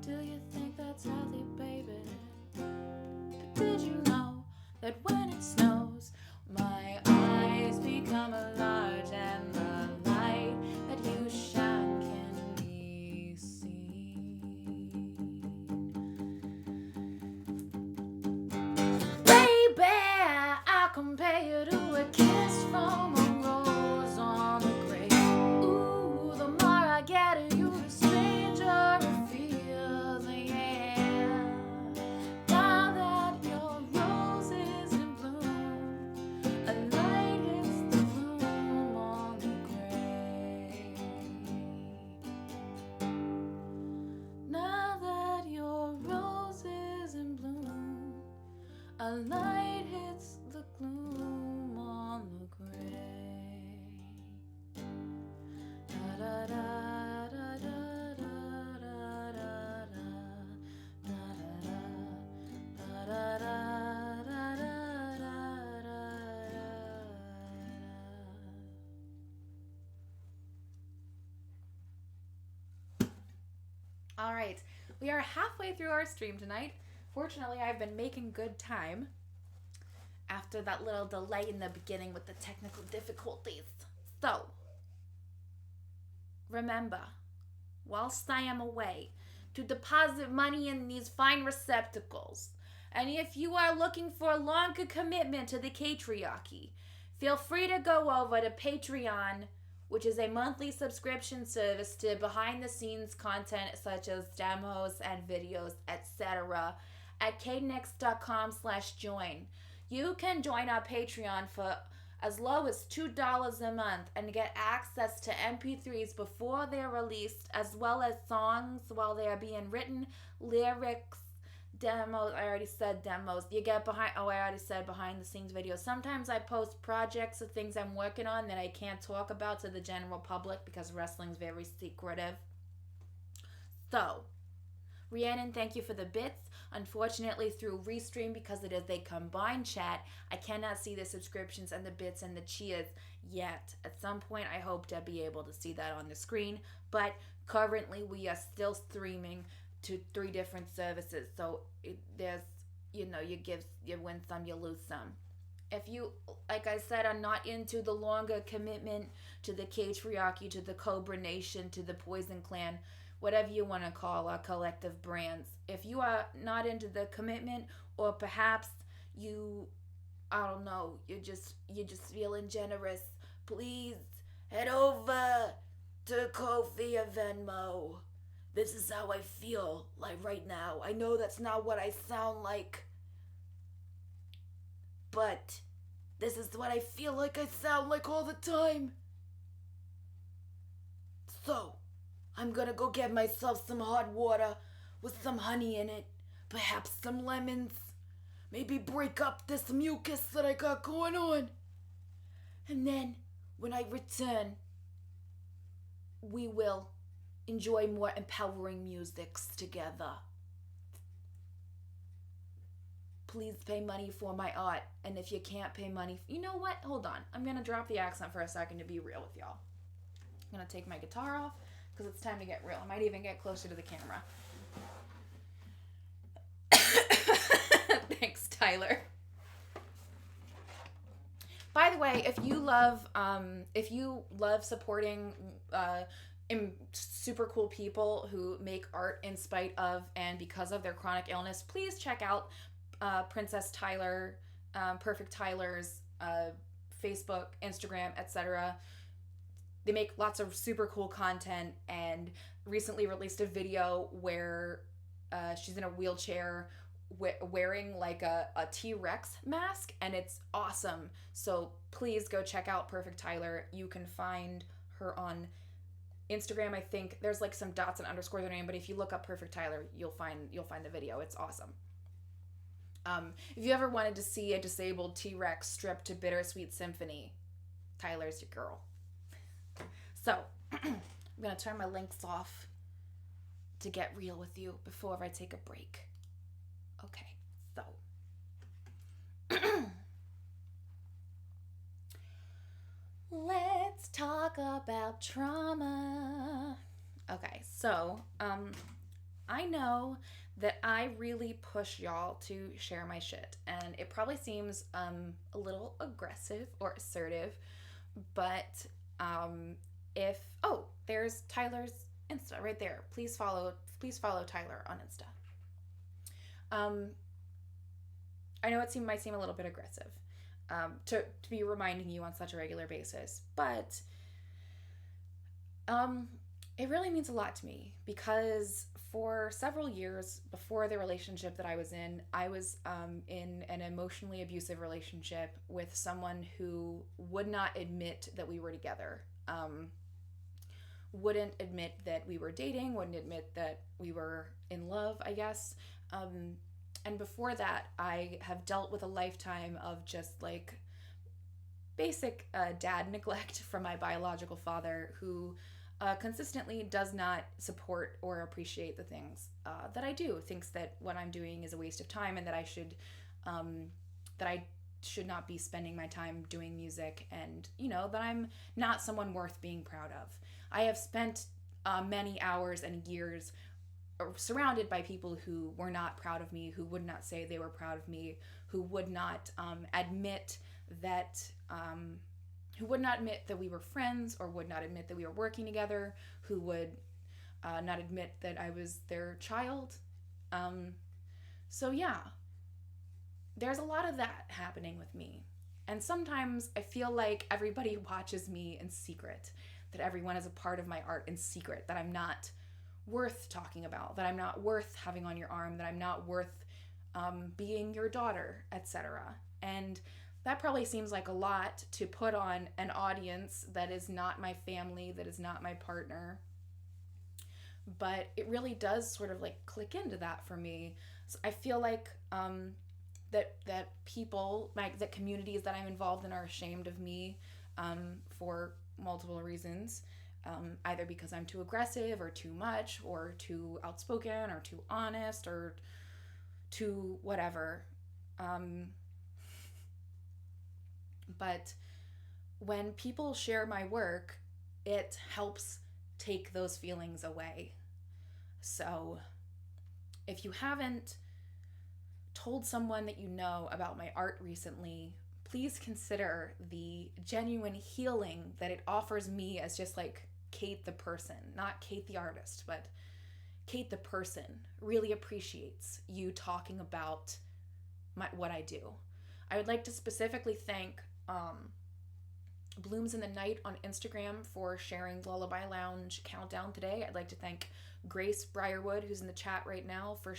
Speaker 4: Do you think that's healthy, baby? But did you know that when it snows, my eyes become large and the light that you shine can be seen? Baby, I compare you to a kiss from a rose on the grave. Ooh, the more I get of you, the stranger it feels, yeah. Now that your rose is in bloom, a light hits the bloom on the grave. Now that your rose is in bloom, a light hits the gloom on the grave. Da da da da da da da da da da da da da da. All right, we are halfway through our stream tonight. Fortunately, I've been making good time after that little delay in the beginning with the technical difficulties. So, remember, whilst I am away, to deposit money in these fine receptacles. And if you are looking for a longer commitment to the Catriarchy, feel free to go over to Patreon, which is a monthly subscription service to behind-the-scenes content such as demos and videos, etc. at knex.com/join. You can join our Patreon for as low as $2 a month and get access to MP3s before they're released, as well as songs while they are being written, lyrics, demos. I already said demos. You get I already said behind the scenes videos. Sometimes I post projects of things I'm working on that I can't talk about to the general public because wrestling's very secretive. So, Rhiannon, thank you for the bits. Unfortunately, through Restream, because it is a combined chat, I cannot see the subscriptions and the bits and the cheers yet. At some point, I hope to be able to see that on the screen, but currently we are still streaming to 3 different services, so there's, you win some, you lose some. If you, like I said, are not into the longer commitment to the Catriarchy, to the Cobra Nation, to the Poison Clan, whatever you want to call our collective brands. If you are not into the commitment, or perhaps you, I don't know, you're just feeling generous, please head over to Ko-fi or Venmo. This is how I feel like right now. I know that's not what I sound like, but this is what I feel like I sound like all the time. So, I'm gonna go get myself some hot water with some honey in it, perhaps some lemons, maybe break up this mucus that I got going on. And then, when I return, we will enjoy more empowering musics together. Please pay money for my art, and if you can't pay money, you know what? Hold on. I'm gonna drop the accent for a second to be real with y'all. I'm gonna take my guitar off, because it's time to get real. I might even get closer to the camera. Thanks, Tyler. By the way, if you love supporting super cool people who make art in spite of and because of their chronic illness, please check out Princess Tyler, Perfect Tyler's Facebook, Instagram, etc. They make lots of super cool content and recently released a video where she's in a wheelchair wearing like a T-Rex mask, and it's awesome. So please go check out Perfect Tyler. You can find her on Instagram. I think there's like some dots and underscores in her name, but if you look up Perfect Tyler, you'll find the video. It's awesome. If you ever wanted to see a disabled T-Rex stripped to Bittersweet Symphony, Tyler's your girl.
Speaker 1: So, I'm going to turn my links off to get real with you before I take a break. Okay, so. Let's talk about trauma. Okay, so, I know that I really push y'all to share my shit, and it probably seems a little aggressive or assertive, but if there's Tyler's Insta right there. Please follow Tyler on Insta. I know it might seem a little bit aggressive to be reminding you on such a regular basis, but it really means a lot to me because for several years before the relationship that I was in in an emotionally abusive relationship with someone who would not admit that we were together. Wouldn't admit that we were dating, wouldn't admit that we were in love, I guess. And before that, I have dealt with a lifetime of just like basic dad neglect from my biological father, who consistently does not support or appreciate the things that I do. Thinks that what I'm doing is a waste of time and that I should not be spending my time doing music, and that I'm not someone worth being proud of. I have spent many hours and years surrounded by people who were not proud of me, who would not say they were proud of me, who would not admit that we were friends, or would not admit that we were working together, who would not admit that I was their child. So yeah, there's a lot of that happening with me. And sometimes I feel like everybody watches me in secret, that everyone is a part of my art in secret, that I'm not worth talking about, that I'm not worth having on your arm, that I'm not worth being your daughter, etc. And that probably seems like a lot to put on an audience that is not my family, that is not my partner. But it really does sort of like click into that for me. So I feel like that people, that communities that I'm involved in are ashamed of me for multiple reasons. Either because I'm too aggressive or too much or too outspoken or too honest or too whatever. But when people share my work, it helps take those feelings away. So if you haven't told someone that you know about my art recently, please consider the genuine healing that it offers me as just like Kate the person, not Kate the artist, but Kate the person really appreciates you talking about what I do. I would like to specifically thank Blooms in the Night on Instagram for sharing Lullaby Lounge Countdown today. I'd like to thank Grace Briarwood, who's in the chat right now, for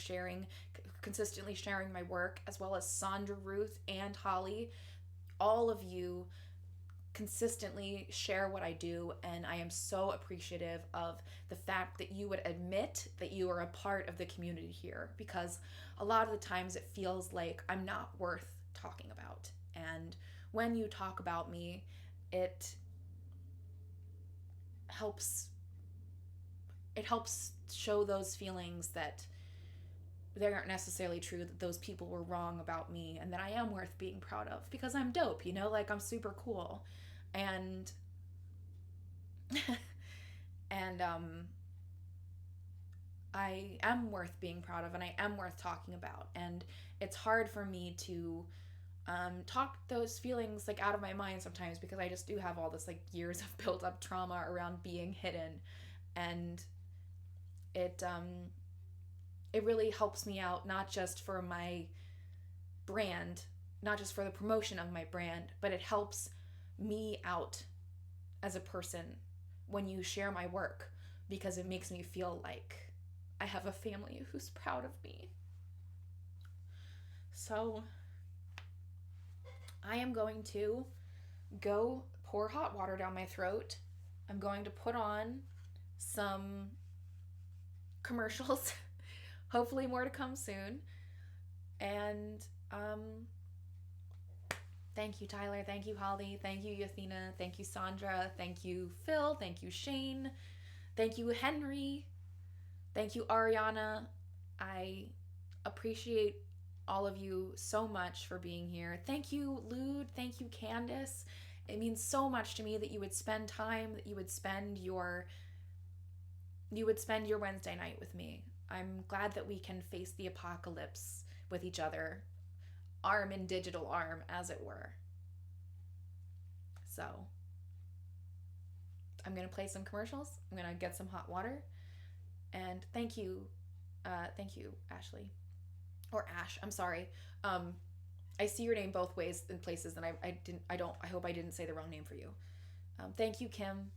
Speaker 1: consistently sharing my work, as well as Sandra Ruth and Holly. All of you consistently share what I do, and I am so appreciative of the fact that you would admit that you are a part of the community here, because a lot of the times it feels like I'm not worth talking about. And when you talk about me, it helps show those feelings that they aren't necessarily true, that those people were wrong about me, and that I am worth being proud of because I'm dope, like I'm super cool. And I am worth being proud of, and I am worth talking about. And it's hard for me to talk those feelings like out of my mind sometimes, because I just do have all this like years of built up trauma around being hidden, and it really helps me out, not just for my brand, not just for the promotion of my brand, but it helps me out as a person when you share my work, because it makes me feel like I have a family who's proud of me. So I am going to go pour hot water down my throat. I'm going to put on some commercials, hopefully more to come soon. And Thank you, Tyler. Thank you, Holly. Thank you, Yathina. Thank you, Sandra. Thank you, Phil. Thank you, Shane. Thank you, Henry. Thank you, Ariana. I appreciate all of you so much for being here. Thank you, Lude. Thank you, Candace. It means so much to me that you would spend time, that you would spend your Wednesday night with me. I'm glad that we can face the apocalypse with each other, arm in digital arm, as it were. So, I'm going to play some commercials. I'm going to get some hot water. And thank you, Ashley. Or Ash, I'm sorry. I see your name both ways in places, and I hope I didn't say the wrong name for you. Thank you, Kim.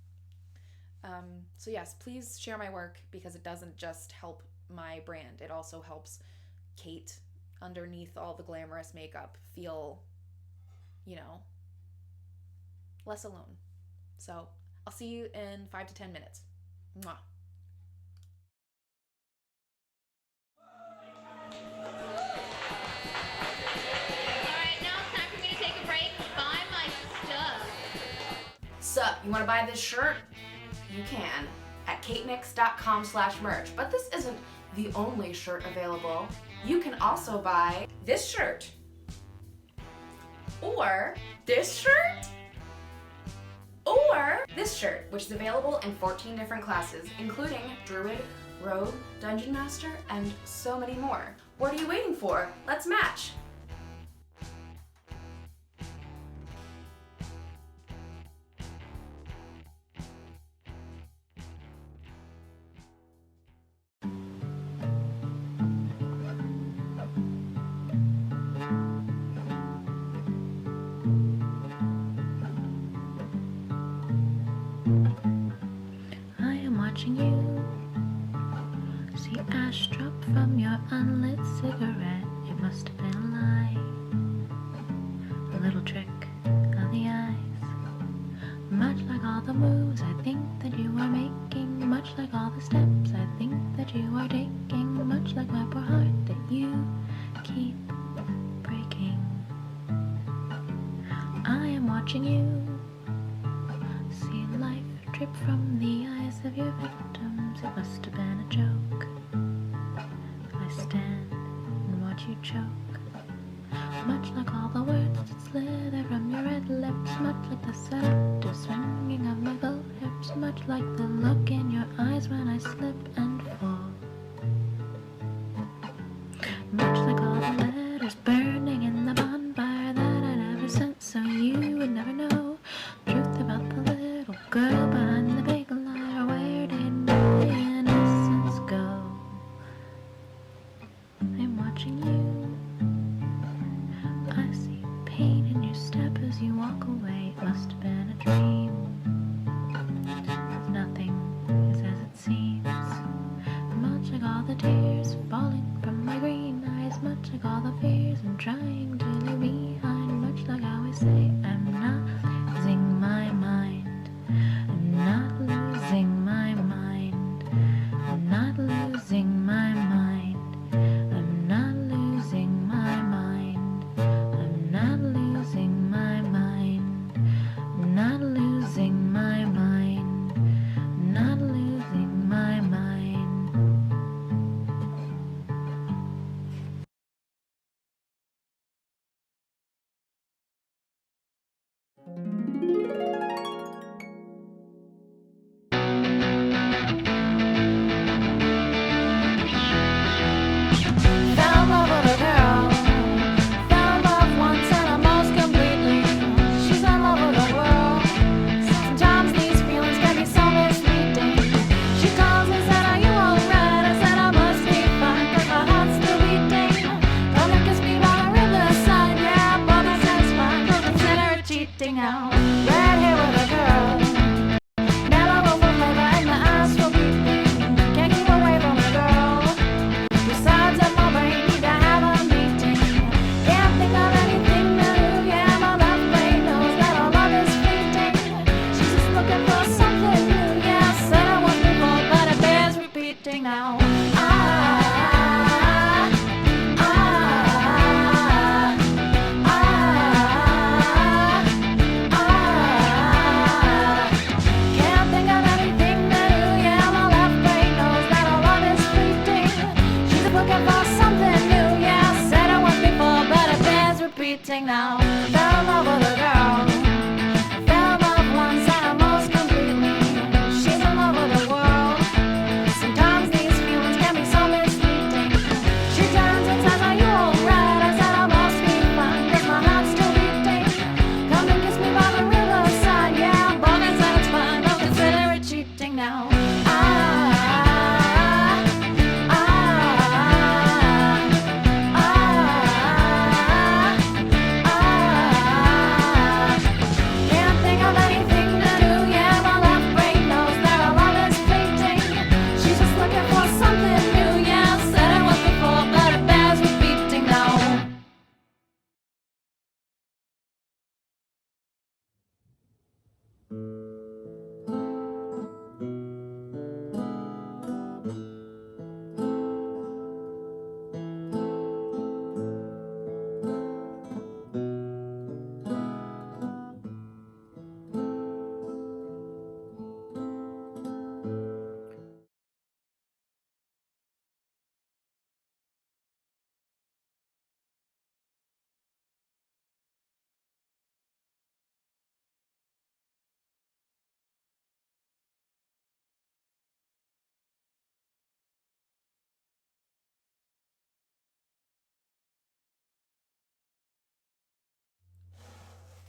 Speaker 1: So yes, please share my work, because it doesn't just help my brand. It also helps Kate, underneath all the glamorous makeup, feel, less alone. So I'll see you in 5 to 10 minutes. Mwah. Sup, you want to buy this shirt? You can at katenix.com/merch. But this isn't the only shirt available. You can also buy this shirt, or this shirt, or this shirt, which is available in 14 different classes, including Druid, Rogue, Dungeon Master, and so many more. What are you waiting for? Let's match!
Speaker 4: Watching you see ash drop from your unlit cigarette. It must have been a lie, a little trick of the eyes. Much like all the moves I think that you are making, much like all the steps I think that you are taking, much like my poor heart that you keep breaking. I am watching you see life drip from the eyes of your victims. It must have been a joke. I stand and watch you choke, much like all the words that slither from your red lips, much like the seductive swinging of my both hips, much like the look in your eyes when I slip and fall, much like all the letters burning in the bonfire that I never sent, so you would never know the truth about the little girl behind the big liar. Where did my innocence go? I'm watching you. I see pain in your step as you walk away. It must have been a dream. Nothing is as it seems. Much like all the tears falling from my green eyes, much like all the fears I'm trying to leave behind, much like I always say, I'm not losing my mind. I'm not losing my mind. I'm not losing my mind. I'm not losing my mind. I'm not losing my mind. I'm not losing my mind. I'm not losing my mind. Fell in love with a girl. Fell in love once and almost completely. She's in love with the world. Sometimes these feelings can be so misleading. She calls and said, are you alright? I said I must be fine, 'cause my heart's still beating. Come and kiss me by the riverside. Yeah, but that sounds fine. Don't consider it cheating now. Red hair with a girl. Never go for flavor and the eyes for peeping. Can't keep away from a girl. Besides in my brain, need to have a meeting. Can't think of anything to do. Yeah, my left brain knows that our love is fleeting. She's just looking for something new. Yeah, I said I was before, but it bears repeating now. now. Fell in love with a girl. Fell in love once and almost completely. She's in love with the world. Sometimes these feelings can be so misleading. She turns and says, are you alright? I said, I must be fine, cause my heart's still beating. Come and kiss me by the riverside. Yeah, but I said it's fine, don't consider it cheating now. Can't think of anything to do, yeah, my left brain knows that our love is fleeting. She's just looking for something new, yeah, said it was before, but it bears repeating now.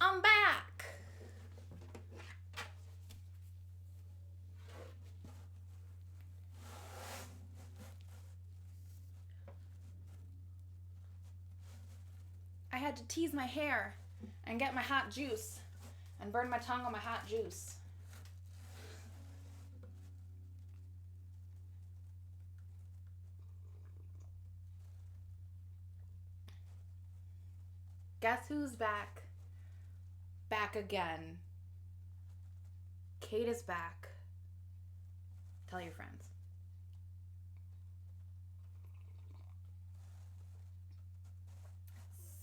Speaker 4: I'm back. I had to tease my hair and get my hot juice and burn my tongue on my hot juice. Guess who's back? Back again. Kate is back. Tell your friends.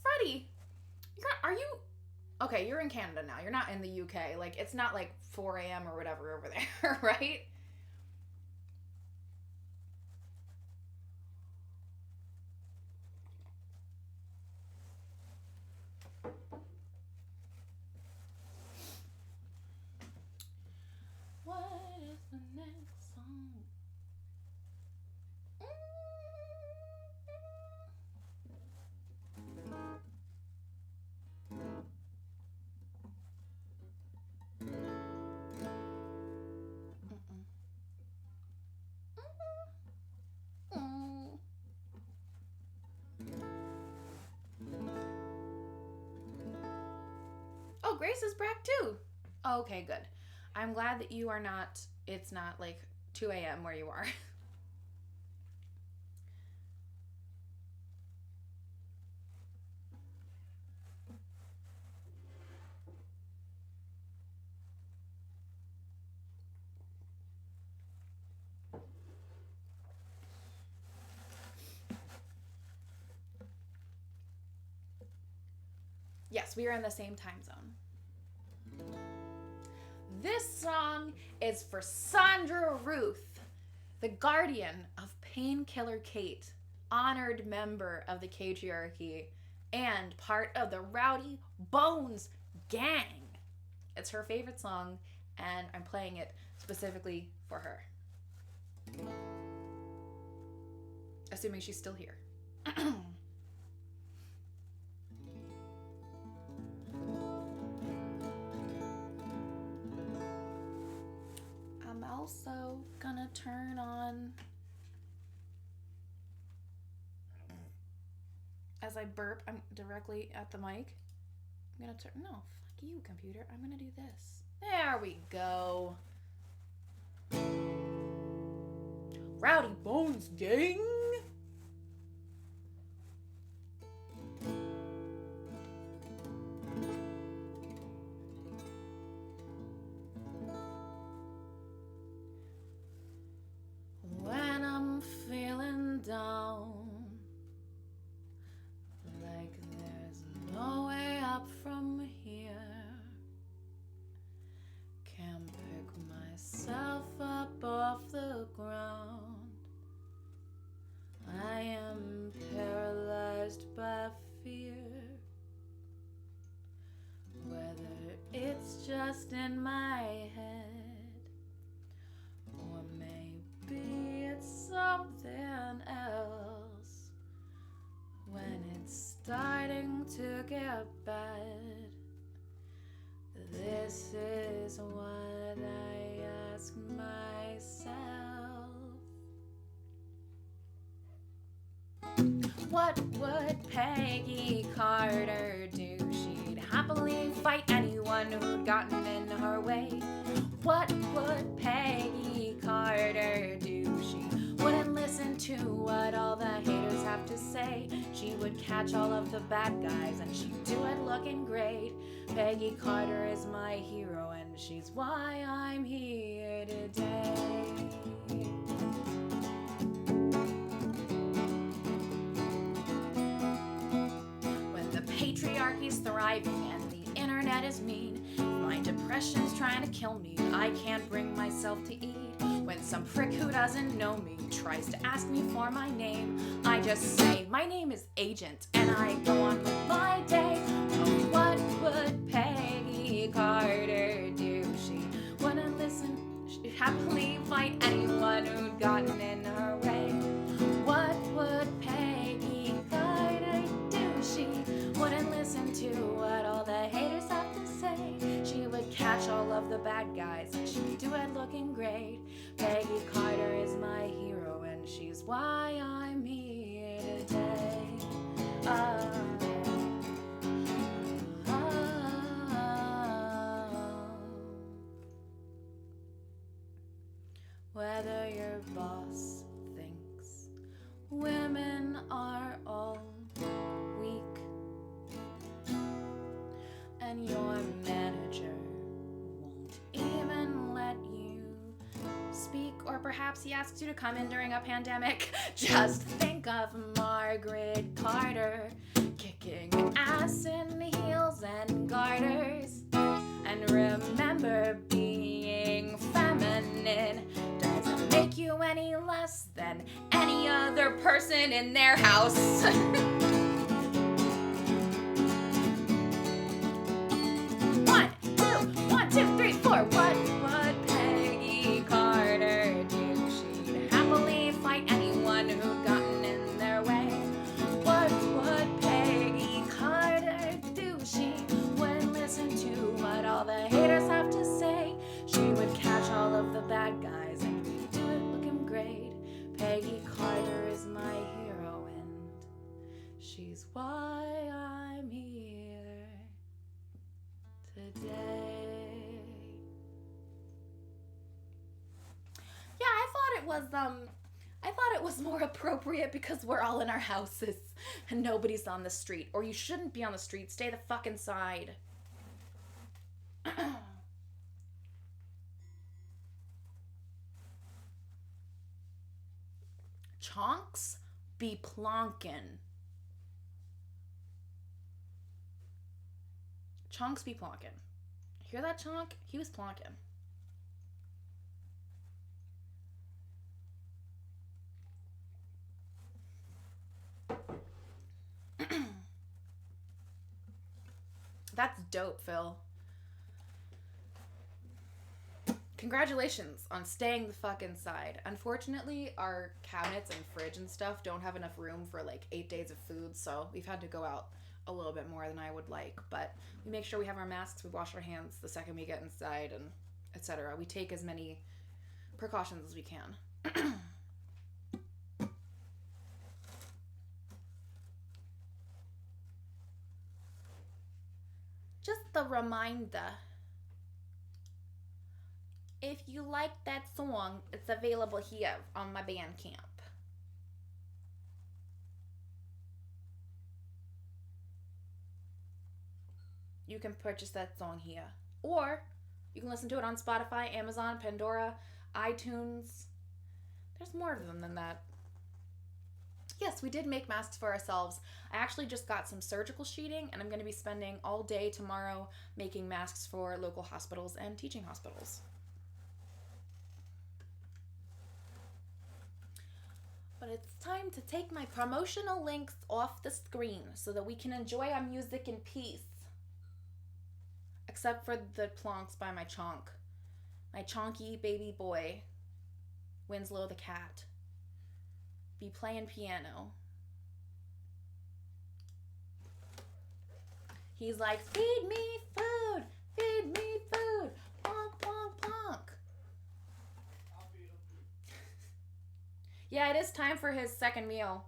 Speaker 4: Freddie, are you... Okay, you're in Canada now. You're not in the UK. Like, it's not like 4 a.m. or whatever over there, right? What is the next song? Oh, Grace is back too. Oh, okay, good. I'm glad that you are not, it's not like 2 a.m. where you are. Yes, we are in the same time zone. This song is for Sandra Ruth, the guardian of Painkiller Kate, honored member of the Catriarchy, and part of the Rowdy Bones gang. It's her favorite song, and I'm playing it specifically for her. Assuming she's still here. I'm also gonna turn on, as I burp, I'm directly at the mic. I'm gonna turn, no, fuck you, computer. I'm gonna do this. There we go. Rowdy Bones gang. When I'm feeling down, like there's no way up from here, can't pick myself up off the ground. I am paralyzed by fear.
Speaker 1: get bed. This is what I ask myself. What would Peggy Carter do? She'd happily fight anyone who'd gotten in her way. What would Peggy Carter do? She wouldn't listen to what all the haters have to say. She would catch all of the bad guys and she'd do it looking great. Peggy Carter is my hero and she's why I'm here today. When the patriarchy's thriving and the internet is mean, my depression's trying to kill me, I can't bring myself to eat. When some prick who doesn't know me tries to ask me for my name, I just say, my name is Agent, and I go on with my day. Oh, what would Peggy Carter do? She wouldn't listen, she'd happily fight anyone who'd gotten in her way. What would Peggy Carter do? She wouldn't listen to what all the haters have to say. She would catch all of the bad guys and she'd do it looking great. Peggy Carter is my hero and she's why I'm here today. Whether your boss thinks women are all weak and your manager won't even let you speak, or perhaps he asks you to come in during a pandemic, just think of Margaret Carter kicking ass in heels and garters. And remember, being feminine doesn't make you any less than any other person in their house. One, two, three, four. What would Peggy Carter do? She'd happily fight anyone who'd gotten in their way. What would Peggy Carter do? She wouldn't listen to what all the haters have to say. She would catch all of the bad guys and we'd do it looking great. Peggy Carter is my hero and she's why I'm here today. Yeah, I thought it was more appropriate because we're all in our houses and nobody's on the street. Or you shouldn't be on the street. Stay the fuck inside. Chonks be plonkin'. Chonks be plonkin'. Hear that, Chonk? He was plonkin'. That's dope, Phil. Congratulations on staying the fuck inside. Unfortunately, our cabinets and fridge and stuff don't have enough room for like 8 days of food, so we've had to go out a little bit more than I would like. But we make sure we have our masks, we wash our hands the second we get inside, and etc. We take as many precautions as we can. Just a reminder. If you like that song, it's available here on my Bandcamp. You can purchase that song here. Or you can listen to it on Spotify, Amazon, Pandora, iTunes. There's more of them than that. Yes, we did make masks for ourselves. I actually just got some surgical sheeting, and I'm going to be spending all day tomorrow making masks for local hospitals and teaching hospitals. But it's time to take my promotional links off the screen so that we can enjoy our music in peace. Except for the plonks by my chonk. My chonky baby boy, Winslow the cat, be playing piano. He's like, feed me food, feed me food, plonk, plonk, plonk. Yeah, it is time for his second meal.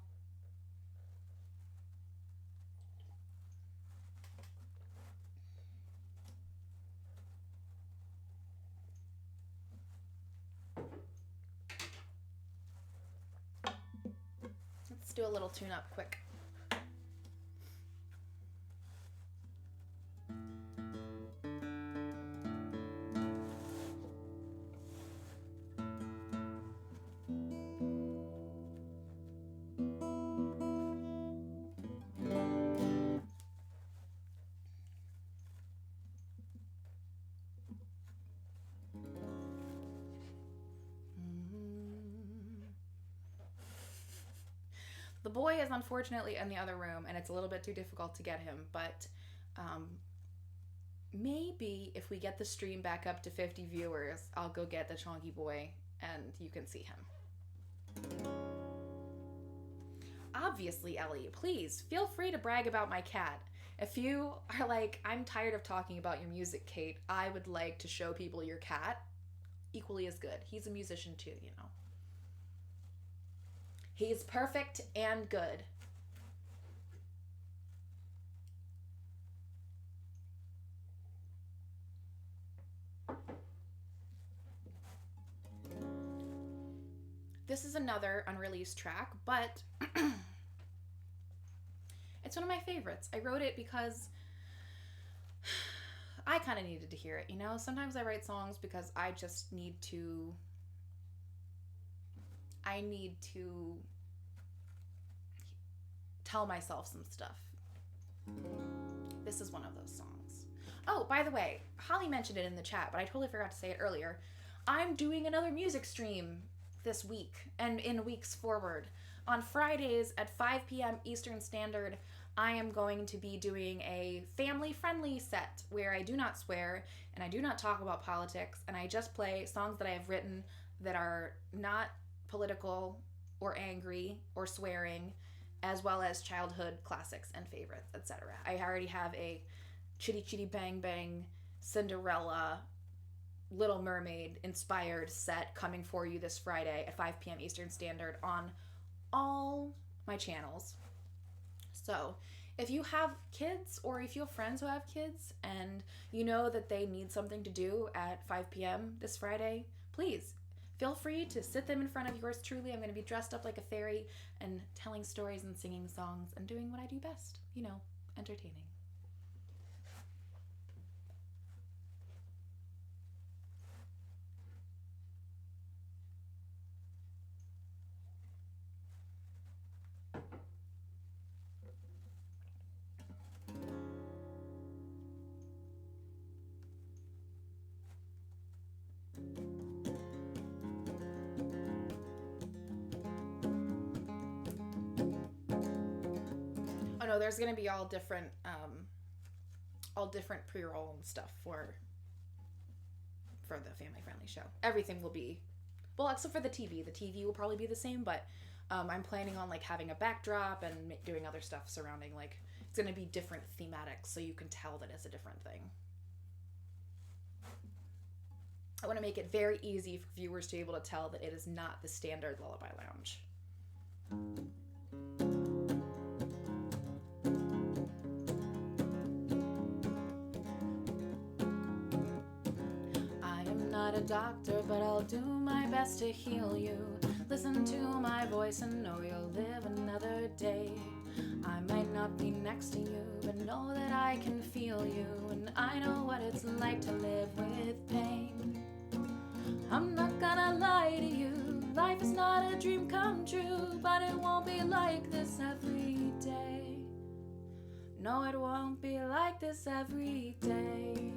Speaker 1: Let's do a little tune-up quick. The boy is unfortunately in the other room, and it's a little bit too difficult to get him, but maybe if we get the stream back up to 50 viewers, I'll go get the chonky boy and you can see him. Obviously, Ellie, please feel free to brag about my cat. If you are like, I'm tired of talking about your music, Kate, I would like to show people your cat, equally as good. He's a musician too, you know. He's perfect and good. This is another unreleased track, but it's one of my favorites. I wrote it because I kind of needed to hear it, you know? Sometimes I write songs because I just need to tell myself some stuff. This is one of those songs. Oh, by the way, Holly mentioned it in the chat, but I totally forgot to say it earlier. I'm doing another music stream this week and in weeks forward. On Fridays at 5 p.m. Eastern Standard, I am going to be doing a family-friendly set where I do not swear and I do not talk about politics, and I just play songs that I have written that are not political or angry or swearing, as well as childhood classics and favorites, etc. I already have a Chitty Chitty Bang Bang, Cinderella, Little Mermaid inspired set coming for you this Friday at 5 p.m. Eastern Standard on all my channels. So if you have kids or if you have friends who have kids and you know that they need something to do at 5 p.m. this Friday, please feel free to sit them in front of yours truly. I'm going to be dressed up like a fairy and telling stories and singing songs and doing what I do best, you know, entertaining. Oh no, there's gonna be all different pre-roll and stuff for the family-friendly show. Everything will be, well, except for the TV. The TV will probably be the same, but I'm planning on like having a backdrop and doing other stuff surrounding, like, it's gonna be different thematics so you can tell that it's a different thing. I want to make it very easy for viewers to be able to tell that it is not the standard Lullaby Lounge. I am not a doctor, but I'll do my best to heal you. Listen to my voice and know you'll live another day. I might not be next to you, but know that I can feel you, and I know what it's like to live with pain. I'm not gonna lie to you, life is not a dream come true, but it won't be like this every day. No, it won't be like this every day.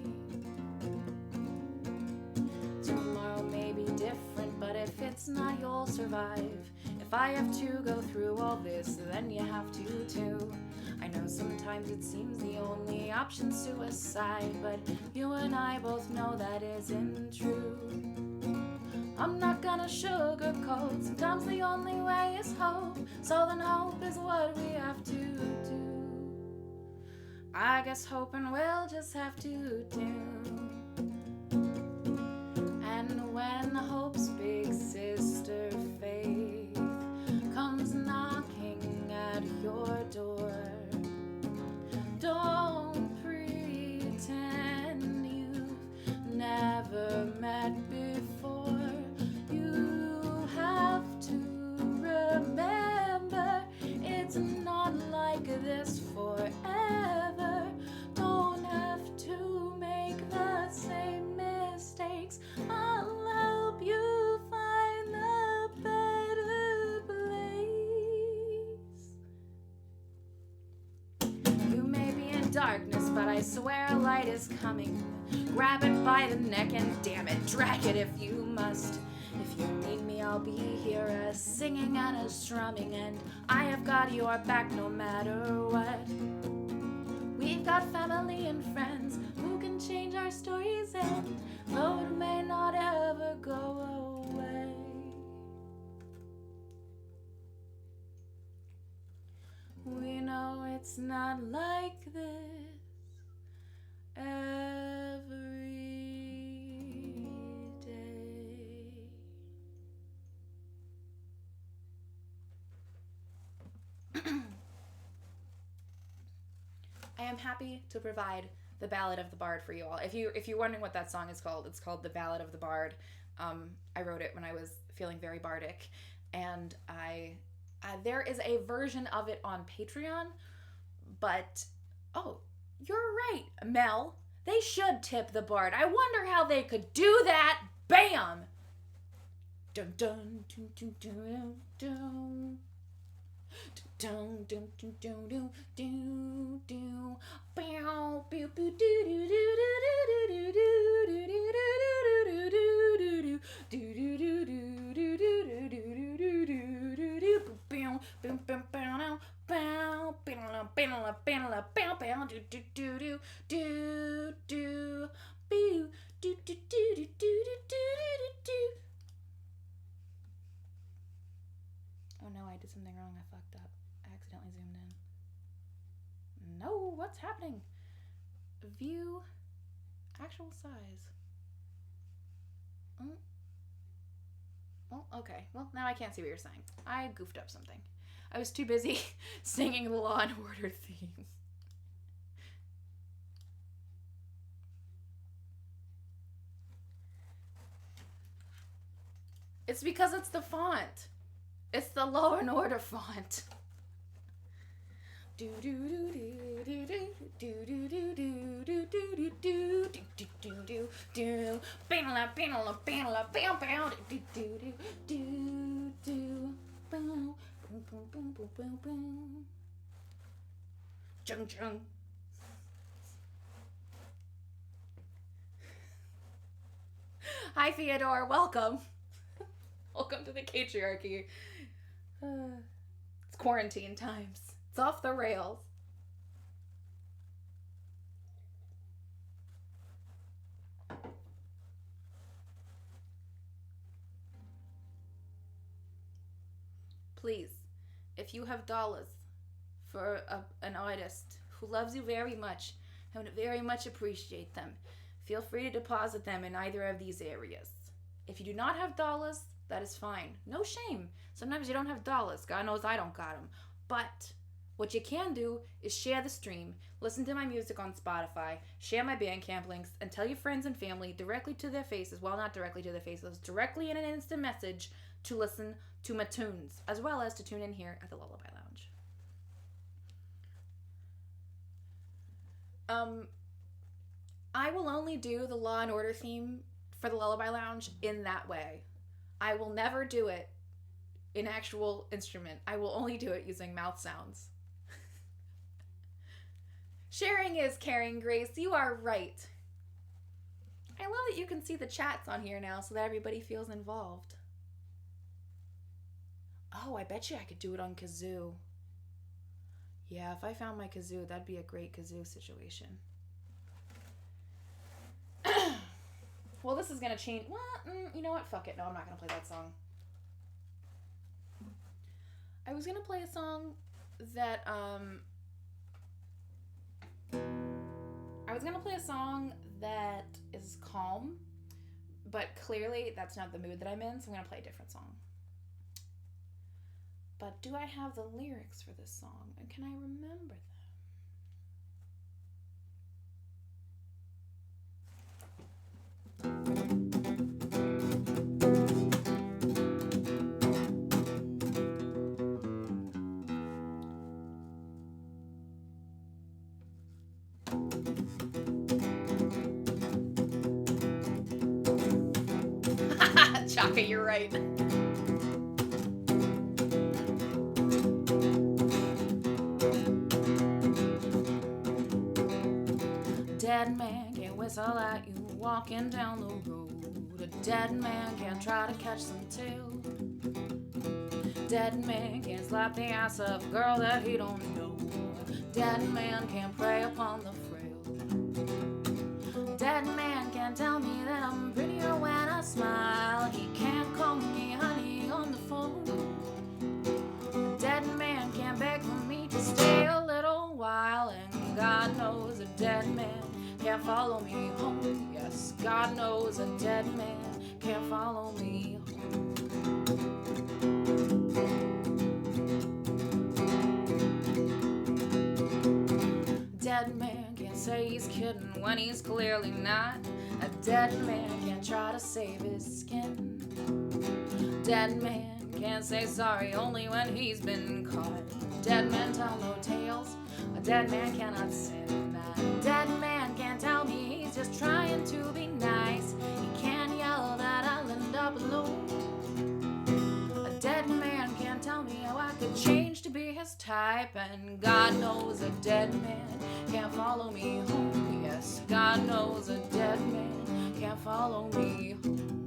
Speaker 1: Tomorrow may be different, but if it's not, you'll survive. If I have to go through all this, then you have to too. I know sometimes it seems the only option's suicide, but you and I both know that isn't true. I'm not gonna sugarcoat, sometimes the only way is hope, so then hope is what we have to do. I guess hoping we'll just have to do. And when hope's big sister Faith comes knocking at your door, don't pretend you've never met before. You have to remember it's not like this forever. Don't have to make the same mistakes. I'll help you find a better place. You may be in darkness, but I swear a light is coming. Grab it by the neck and damn it, drag it if you must. If you need me, I'll be here as singing and as strumming, and I have got your back no matter what. We've got family and friends who can change our stories, and though it may not ever go away, we know it's not like this every day. I am happy to provide the Ballad of the Bard for you all. If you're wondering what that song is called, it's called The Ballad of the Bard. I wrote it when I was feeling very bardic, and there is a version of it on Patreon, but oh, you're right, Mel. They should tip the bard. I wonder how they could do that. Bam! Dun dun dun dun dun dun. Dun dun dun dun dun dun dun. Bow pew pew doo doo doo doo doo doo doo doo doo doo doo doo doo doo doo. Bow boom boom bow bow bow bow bow bow bow do do do do do do boo do do do do do do do. Oh no, I did something wrong. I fucked up. I accidentally zoomed in. No, what's happening? View actual size. Oh, okay. Well, now I can't see what you're saying. I goofed up something. I was too busy singing the Law and Order theme. It's because it's the font. It's the Law and Order font. Do do do do do do do do do do do do do do do do. Bam bam bam bam bam do do do do do. Boom boom boom boom boom boom boom. Chung chung. Hi Theodore, welcome. Welcome to the Catriarchy. It's quarantine times. It's off the rails. Please, if you have dollars for an artist who loves you very much and would very much appreciate them, feel free to deposit them in either of these areas. If you do not have dollars, that is fine. No shame. Sometimes you don't have dollars. God knows I don't got them. But what you can do is share the stream, listen to my music on Spotify, share my Bandcamp links, and tell your friends and family directly to their faces, well, not directly to their faces, directly in an instant message to listen to my tunes, as well as to tune in here at the Lullaby Lounge. I will only do the Law and Order theme for the Lullaby Lounge in that way. I will never do it in actual instrument. I will only do it using mouth sounds. Sharing is caring, Grace. You are right. I love that you can see the chats on here now so that everybody feels involved. Oh, I bet you I could do it on kazoo. Yeah, if I found my kazoo, that'd be a great kazoo situation. Well, this is gonna change. Well, you know what? Fuck it. No, I'm not gonna play that song. I was gonna play a song that I was gonna play a song that is calm, but clearly that's not the mood that I'm in, so I'm gonna play a different song. But do I have the lyrics for this song, and can I remember them? Chaka, you're right. Dead man can't whistle at you walking down the road. A dead man can't try to catch some tail. Dead man can't slap the ass of a girl that he don't know. Dead man can't prey upon the frail. Dead man can't tell me that I'm prettier when I smile. He can't call me honey on the phone. A dead man can't beg for me to stay a little while. And God knows a dead man can't follow me home. Yes, God knows a dead man can't follow me home. Dead man can't say he's kidding when he's clearly not. A dead man can't try to save his skin. Dead man can't say sorry only when he's been caught. Dead men tell no tales. A dead man cannot sin. A dead man can't tell me he's just trying to be nice. He can't yell that I'll end up alone. A dead man can't tell me how I could change to be his type. And God knows a dead man can't follow me home. Yes, God knows a dead man can't follow me home.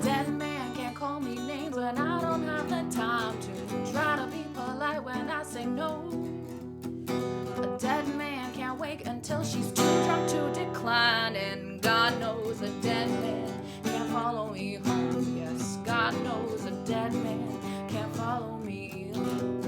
Speaker 1: Dead man can't call me names when I don't have the time to. Try to be polite when I say no. A dead man can't wait until she's too drunk to decline. And God knows a dead man can't follow me home. Yes, God knows a dead man can't follow me home.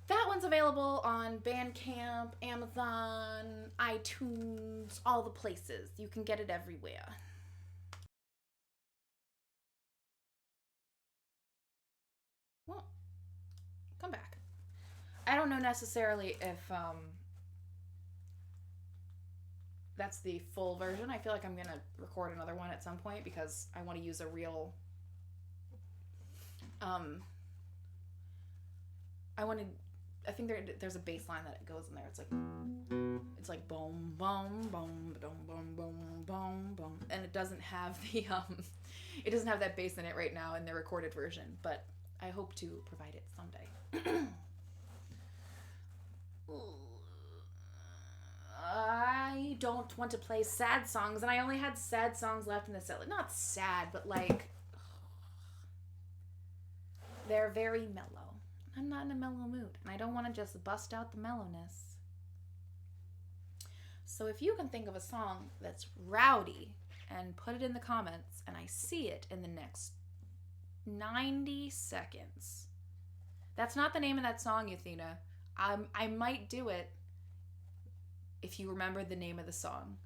Speaker 1: That one's available on Bandcamp, Amazon, iTunes, all the places. You can get it everywhere. Well, come back. I don't know necessarily if that's the full version. I feel like I'm gonna record another one at some point because I want to use a real I think there's a bass line that goes in there. It's like boom boom boom boom boom boom boom boom, and it doesn't have the it doesn't have that bass in it right now in the recorded version, but I hope to provide it someday. I don't want to play sad songs, and I only had sad songs left in the set. Not sad, but like they're very mellow. I'm not in a mellow mood, and I don't want to just bust out the mellowness. So if you can think of a song that's rowdy and put it in the comments, and I see it in the next 90 seconds. That's not the name of that song, Athena. I might do it if you remember the name of the song.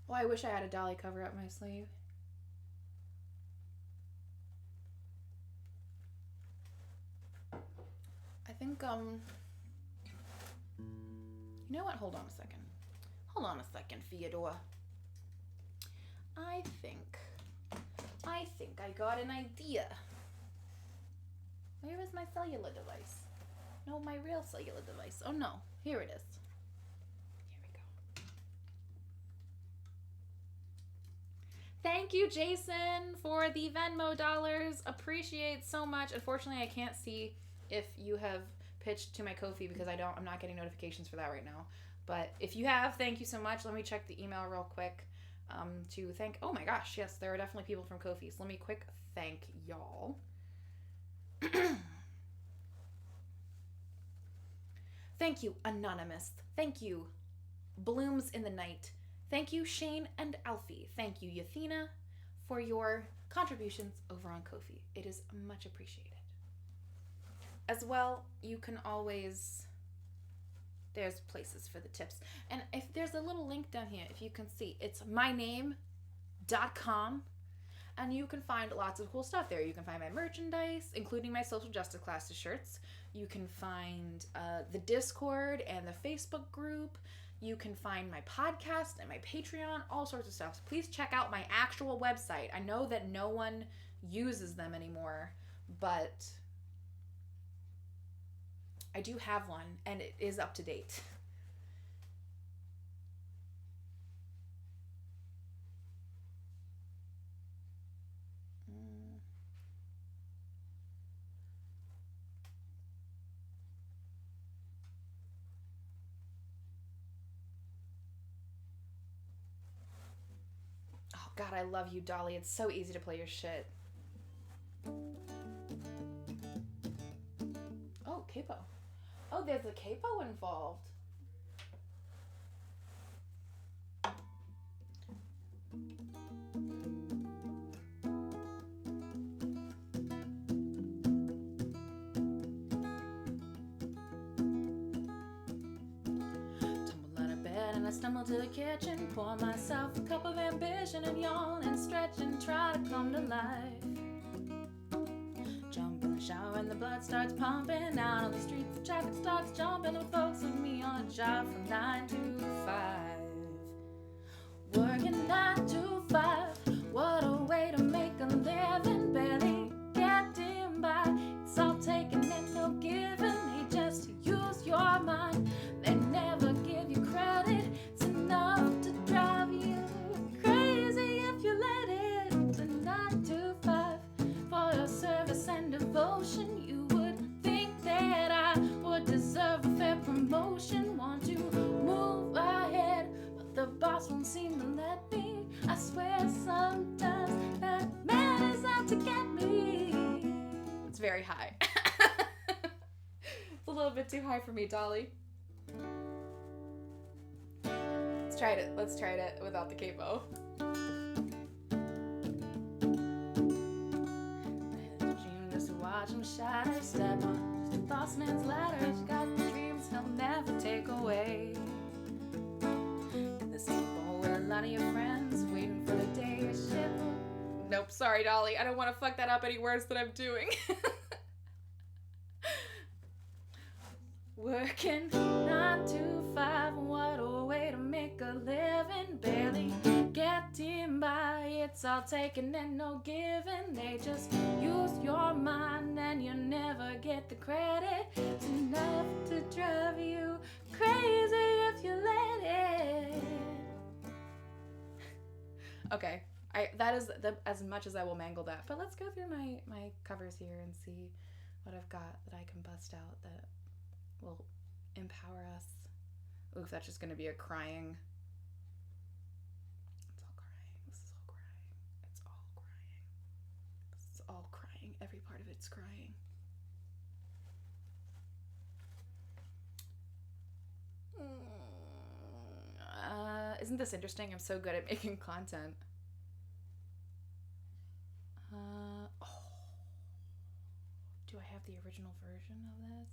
Speaker 1: Oh, I wish I had a Dolly cover up my sleeve. I think, you know what? Hold on a second. Hold on a second, Fyodor. I think I got an idea. Where is my cellular device? No, my real cellular device. Oh no, here it is. Here we go. Thank you, Jason, for the Venmo dollars. Appreciate so much. Unfortunately, I can't see if you have pitched to my Ko-fi because I'm not getting notifications for that right now. But if you have, thank you so much. Let me check the email real quick. to thank. Oh my gosh, yes, there are definitely people from Ko-fi. So let me quick thank y'all. Thank you, Anonymous. Thank you, Blooms in the Night. Thank you, Shane and Alfie. Thank you, Yathina, for your contributions over on Ko-fi. It is much appreciated. As well, you can always... There's places for the tips. And if there's a little link down here, if you can see, it's myname.com. And you can find lots of cool stuff there. You can find my merchandise, including my social justice classes shirts. You can find the Discord and the Facebook group. You can find my podcast and my Patreon, all sorts of stuff. So please check out my actual website. I know that no one uses them anymore, but I do have one, and it is up to date. Oh God, I love you, Dolly. It's so easy to play your shit. Oh, capo. Oh, there's a capo involved. Stumble to the kitchen, pour myself a cup of ambition and yawn and stretch and try to come to life. Jump in the shower and the blood starts pumping. Out on the streets, the traffic starts jumping. And folks with me on a job from 9 to 5. Working 9 to 5. What a way to make a living. Barely getting by. It's all taking and no giving. They just use your mind. They never give you credit. It's enough to drive you crazy if you let it. The 9 to 5 for your service and devotion. You would think that I would deserve a fair promotion. Want to move ahead, but the boss won't seem to let me. I swear sometimes that man is out to get me. It's very high. It's a little bit too high for me, Dolly. Let's try it without the capo. Just watch him shatter, step on just a boss man's ladder. You got the dreams he'll never take away. In this temple with a lot of your friends waiting for the day to ship. Nope, sorry, Dolly. I don't want to fuck that up any worse than I'm doing. Working 9 to 5, what a way to make a living. Barely getting by, it's all taking and no giving. They just use your mind and you never get the credit. It's enough to drive you crazy if you let it. Okay, that is as much as I will mangle that. But let's go through my covers here and see what I've got that I can bust out that will empower us. Oof, that's just gonna be a crying. It's all crying. This is all crying. It's all crying. This is all crying. Every part of it's crying. Isn't this interesting? I'm so good at making content. Do I have the original version of this?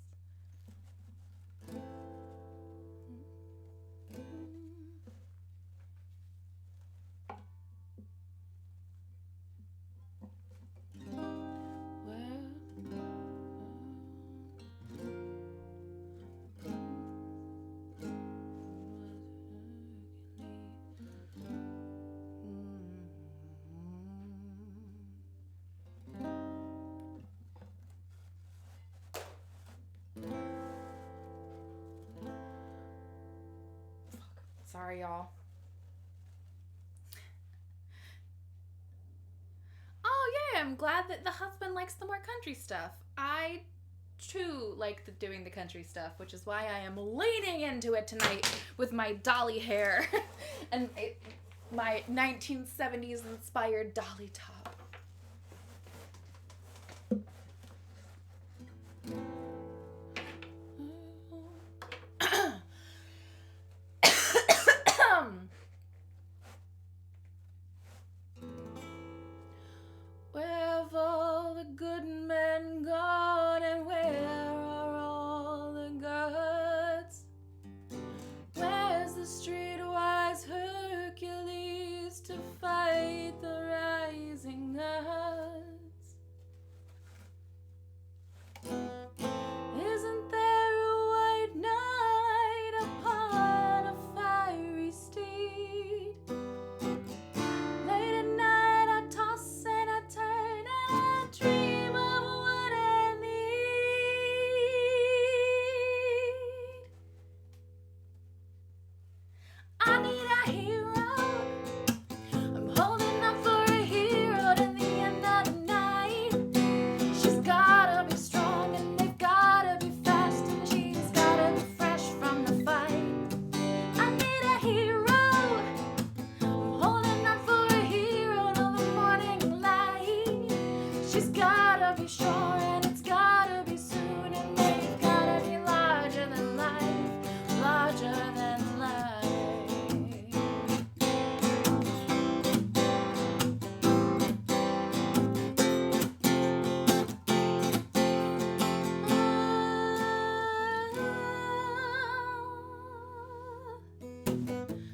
Speaker 1: Sorry, y'all. Oh, yeah, I'm glad that the husband likes the more country stuff. I, too, like doing the country stuff, which is why I am leaning into it tonight with my dolly hair. And my 1970s inspired dolly top. Where have all the good men gone, and where are all the gods? Where's the streetwise Hercules to fight the rising gods? Isn't there a white knight upon a fiery steed? Late at night I toss and I turn and I dream of what I need. I need a hero. I'm holding up for a hero to the end of the night. She's gotta be strong and they've gotta be fast, and she's gotta be fresh from the fight. I need a hero. I'm holding up for a hero till the morning light. She's gotta be sure and it's gotta be soon, and they've gotta be larger than life, larger than life.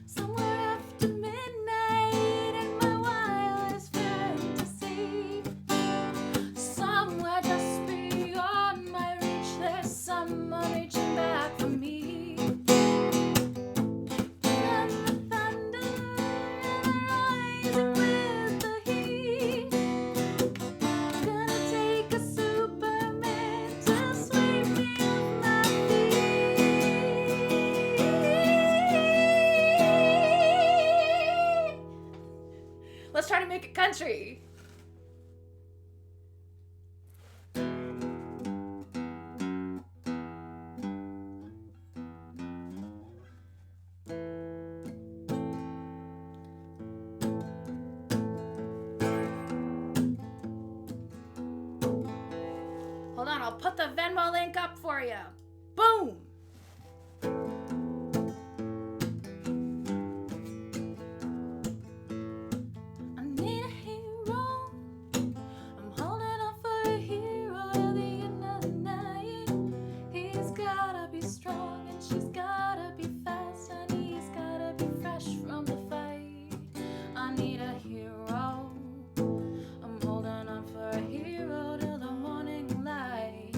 Speaker 1: Somewhere after midnight in my wildest fantasy, somewhere just beyond my reach, there's someone reaching back for me. And the thunder and the rising with the heat, gonna take a Superman to sweep me off my feet. Let's try to make it country. Hold on, I'll put the Venmo link up for you. Boom! I need a hero. I'm holding up for a hero till the end of the night. He's gotta be strong and she's gotta be fast, and he's gotta be fresh from the fight. I need a hero. I'm holding on for a hero till the morning light.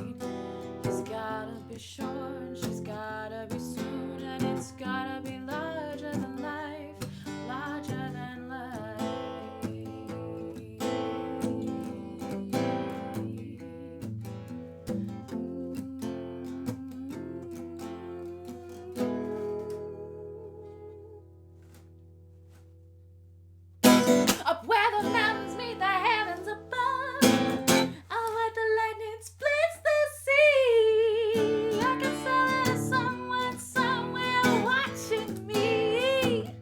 Speaker 1: He's gotta be sure and she's gotta be soon, and it's gotta be larger than life, larger than life. Up where the mountains meet the heavens above, out where the lightning splits the sea, I can feel there's someone somewhere watching me.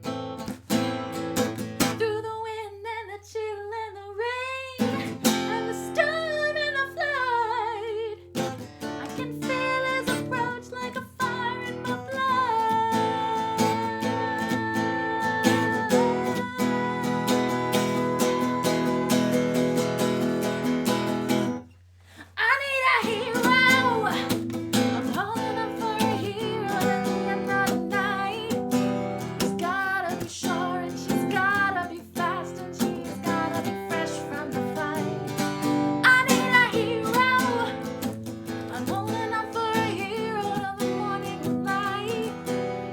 Speaker 1: Through the wind and the chill and the rain and the storm and the flood, I can feel his approach like a fire in my blood. I need a hero. I'm holding up for a hero till the end of the night. He's gotta be sure and she's gotta be fast, and she's gotta be fresh from the fight. I need a hero. I'm holding up for a hero till the morning light.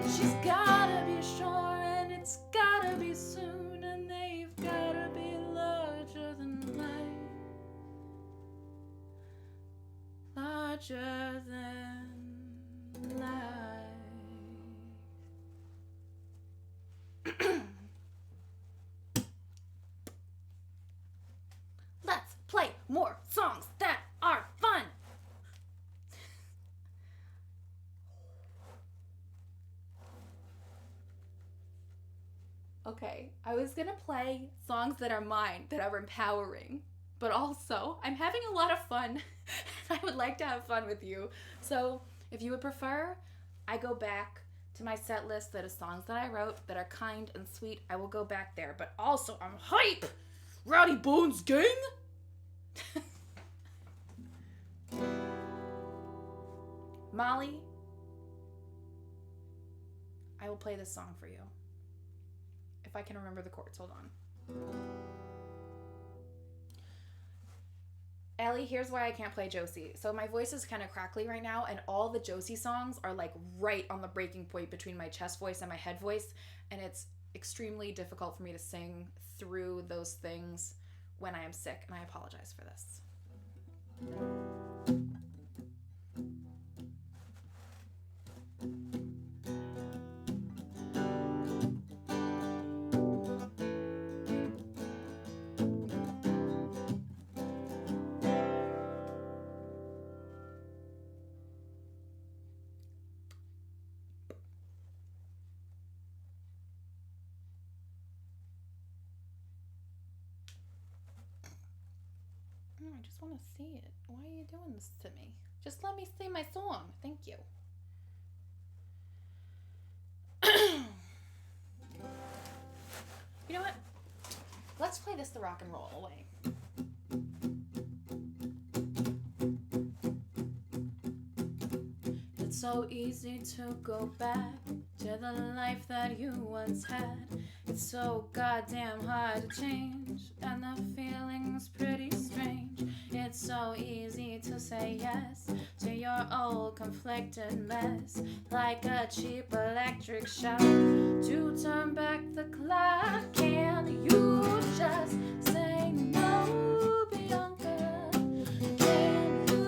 Speaker 1: She's gotta be sure and it's gotta be soon, and they've gotta be larger than life, larger than life. Let's play more songs that are fun.
Speaker 5: Okay, I was gonna play songs that are mine, that are empowering, but also I'm having a lot of fun. I would like to have fun with you. So, if you would prefer, I go back to my set list that is songs that I wrote that are kind and sweet. I will go back there, but also I'm hype! Rowdy Bones Gang! Molly, I will play this song for you. If I can remember the chords, hold on. Ellie, here's why I can't play Josie. So my voice is kind of crackly right now, and all the Josie songs are like right on the breaking point between my chest voice and my head voice, and it's extremely difficult for me to sing through those things when I am sick, and I apologize for this. I just want to see it. Why are you doing this to me? Just let me sing my song. Thank you. You know what? Let's play this the rock and roll way. It's so easy to go back to the life that you once had. It's so goddamn hard to change, and the feeling's pretty strange. It's so easy to say yes to your old conflicted mess, like a cheap electric shock. To turn back the clock, can you just say no, Bianca? Can you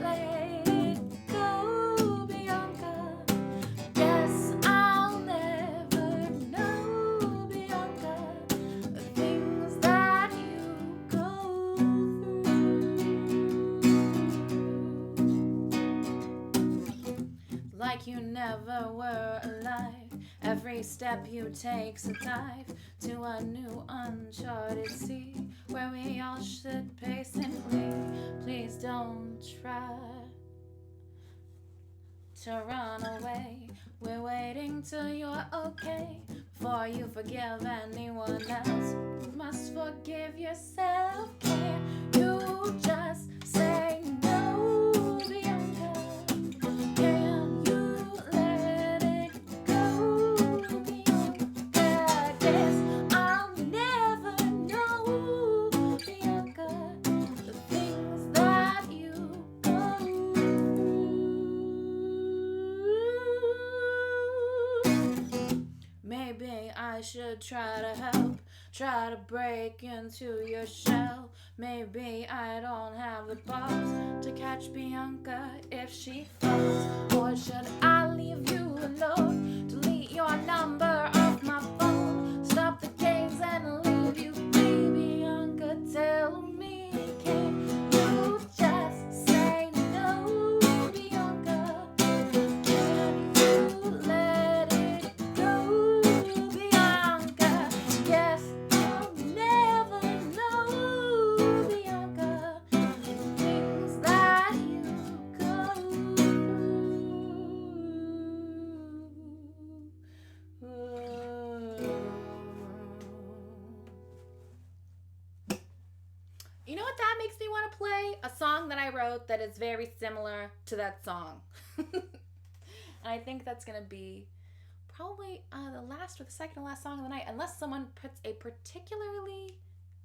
Speaker 5: let it go, Bianca? Guess I'll never know, Bianca, the things that you go through. Like you never were alive. Every step you take's a dive to a new uncharted sea, where we all should patiently. Please don't try to run away. We're waiting till you're okay before you forgive anyone else. You must forgive yourself. Can you just say no, Bianca? Can you let it go, Bianca? Guess I'll never know, Bianca, the things that you go through. Maybe I should try to help, try to break into your shell. Maybe I don't have the balls to catch Bianca if she falls. Or should I leave you alone, delete your number off my phone, stop the games and leave you be, Bianca? Tell me, can you just say no, Bianca? Can you let it go, Bianca? Guess I'll never know, Bianca, the things that you go through. You know what that makes me want to play? A song that I wrote that is very similar to that song. And I think that's going to be probably the last or the second to last song of the night, unless someone puts a particularly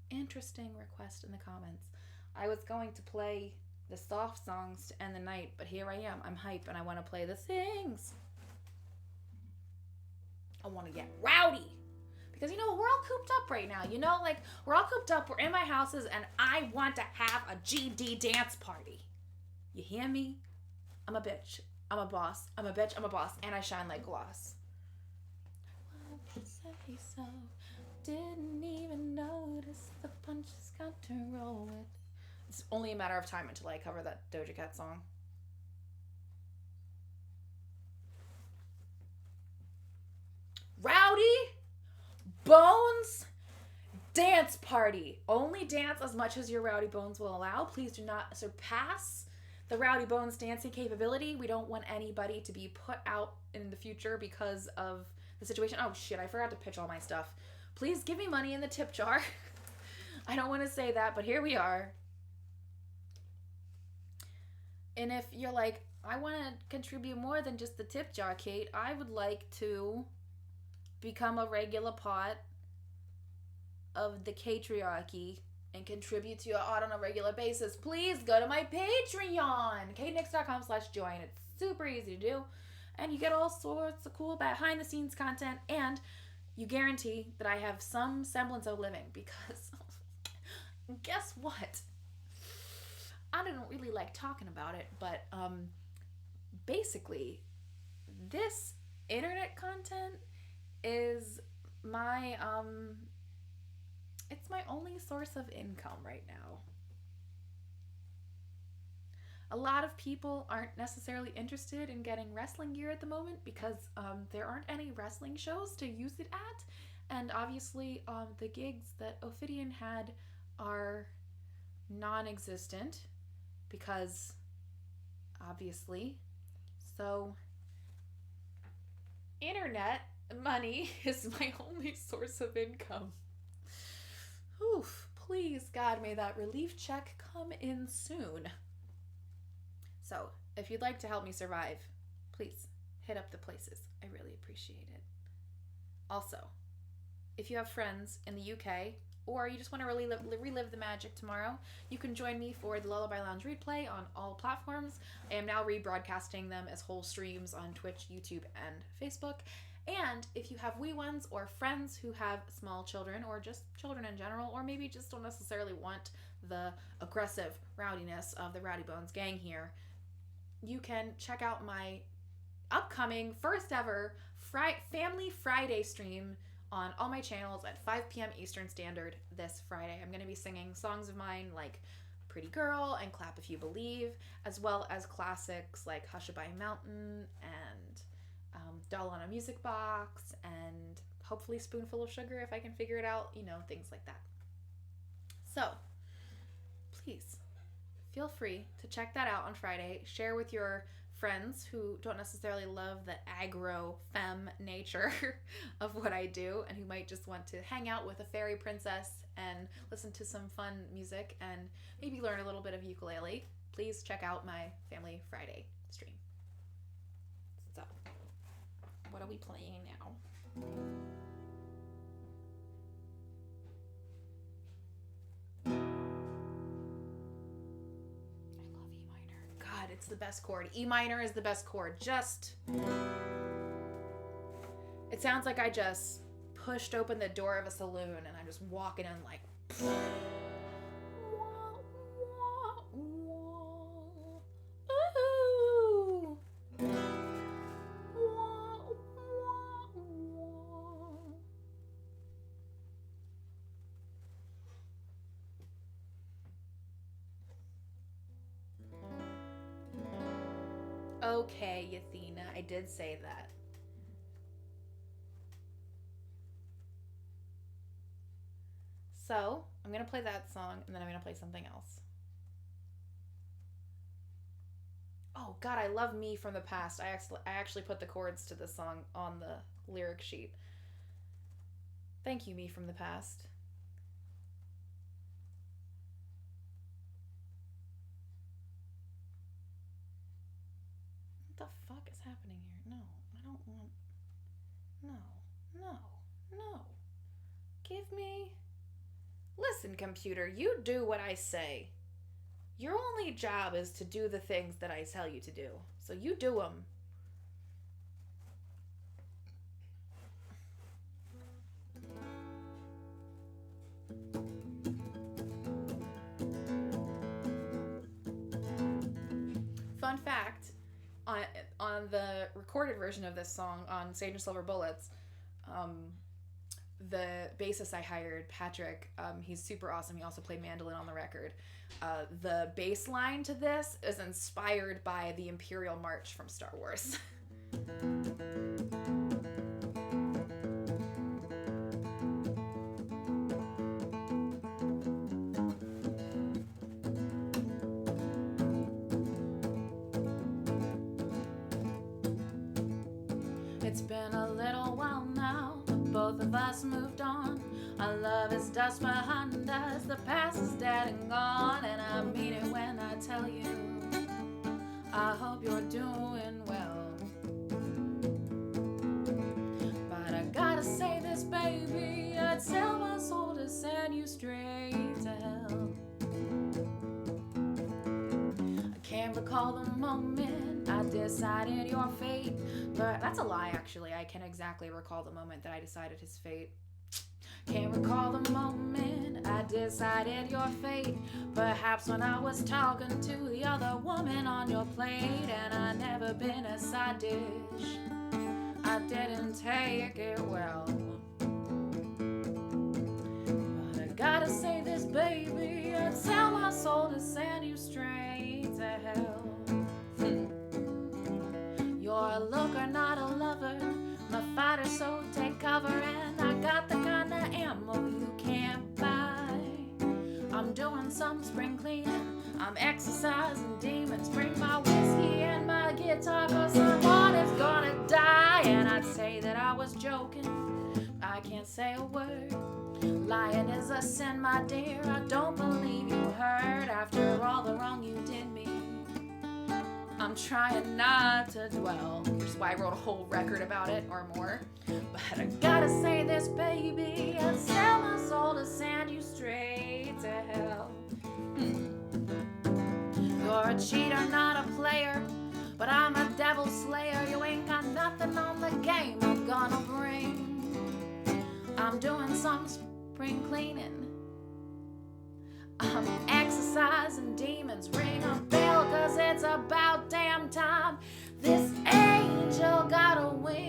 Speaker 5: interesting request in the comments. I was going to play the soft songs to end the night, but here I am. I'm hype and I want to play the things. I want to get rowdy. Because, you know, we're all cooped up right now. You know, like, we're all cooped up. We're in my houses, and I want to have a GD dance party. You hear me? I'm a bitch. I'm a boss. I'm a bitch. I'm a boss. And I shine like gloss. Well, say so. Didn't even notice the punches got to roll with. It's only a matter of time until I cover that Doja Cat song. Rowdy Bones Dance party. Only dance as much as your Rowdy Bones will allow. Please do not surpass the Rowdy Bones dancing capability. We don't want anybody to be put out in the future because of the situation. Oh shit, I forgot to pitch all my stuff. Please give me money in the tip jar. I don't want to say that, but here we are. And if you're like, I want to contribute more than just the tip jar, Kate, I would like to become a regular part of the Catriarchy and contribute to your art on a regular basis. Please go to my Patreon, katenix.com/join. It's super easy to do. And you get all sorts of cool behind the scenes content, and you guarantee that I have some semblance of living, because guess what? I don't really like talking about it, but basically, this internet content is my it's my only source of income right now. A lot of people aren't necessarily interested in getting wrestling gear at the moment because there aren't any wrestling shows to use it at, and obviously the gigs that Ophidian had are non-existent because obviously. So internet money is my only source of income. Oof, please God, may that relief check come in soon. So if you'd like to help me survive, please hit up the places. I really appreciate it. Also, if you have friends in the UK, or you just want to relive the magic tomorrow, you can join me for the Lullaby Lounge replay on all platforms. I am now rebroadcasting them as whole streams on Twitch, YouTube, and Facebook. And if you have wee ones or friends who have small children, or just children in general, or maybe just don't necessarily want the aggressive rowdiness of the Rowdy Bones gang here, you can check out my upcoming first ever Family Friday stream on all my channels at 5 p.m. Eastern Standard this Friday. I'm going to be singing songs of mine like Pretty Girl and Clap If You Believe, as well as classics like Hushabye Mountain and Doll on a Music Box, and hopefully Spoonful of Sugar if I can figure it out, things like that. So, please feel free to check that out on Friday. Share with your friends who don't necessarily love the aggro femme nature of what I do, and who might just want to hang out with a fairy princess and listen to some fun music and maybe learn a little bit of ukulele. Please check out my Family Friday stream. So, what are we playing now? God, it's the best chord. E minor is the best chord. It sounds like I just pushed open the door of a saloon and I'm just walking in like, ooh. Okay, Yathena, I did say that. So, I'm going to play that song, and then I'm going to play something else. Oh, God, I love Me from the Past. I actually put the chords to this song on the lyric sheet. Thank you, Me from the Past. What the fuck is happening here? No, I don't want... No. Give me... Listen, computer, you do what I say. Your only job is to do the things that I tell you to do. So you do them. Fun fact, on the recorded version of this song on Sage and Silver Bullets, the bassist I hired, Patrick, he's super awesome. He also played mandolin on the record. The bass line to this is inspired by the Imperial March from Star Wars. It's been a little while now, but both of us moved on. Our love is dust behind us, the past is dead and gone. And I mean it when I tell you, I hope you're doing well. But I gotta say this, baby, I'd sell my soul to send you straight to hell. I can't recall the moment I decided your fate, but that's a lie, actually. I can exactly recall the moment that I decided his fate. Can't recall the moment I decided your fate. Perhaps when I was talking to the other woman on your plate, and I never been a side dish, I didn't take it well. But I gotta say this, baby, I'd sell my soul to send you straight to hell. You're a looker, not a lover, my fighter, so take cover. And I got the kind of ammo you can't buy. I'm doing some spring cleaning, I'm exercising demons. Bring my whiskey and my guitar, cause someone is gonna die. And I'd say that I was joking, I can't say a word. Lying is a sin, my dear, I don't believe you heard. After all the wrong you did me, I'm trying not to dwell, which is why I wrote a whole record about it or more. But I gotta say this, baby, I'd sell my soul to send you straight to hell. You're a cheater, not a player, but I'm a devil slayer. You ain't got nothing on the game I'm gonna bring. I'm doing some spring cleaning, I'm exercising demons. Ring a bell, cause it's about damn time this angel got a wings.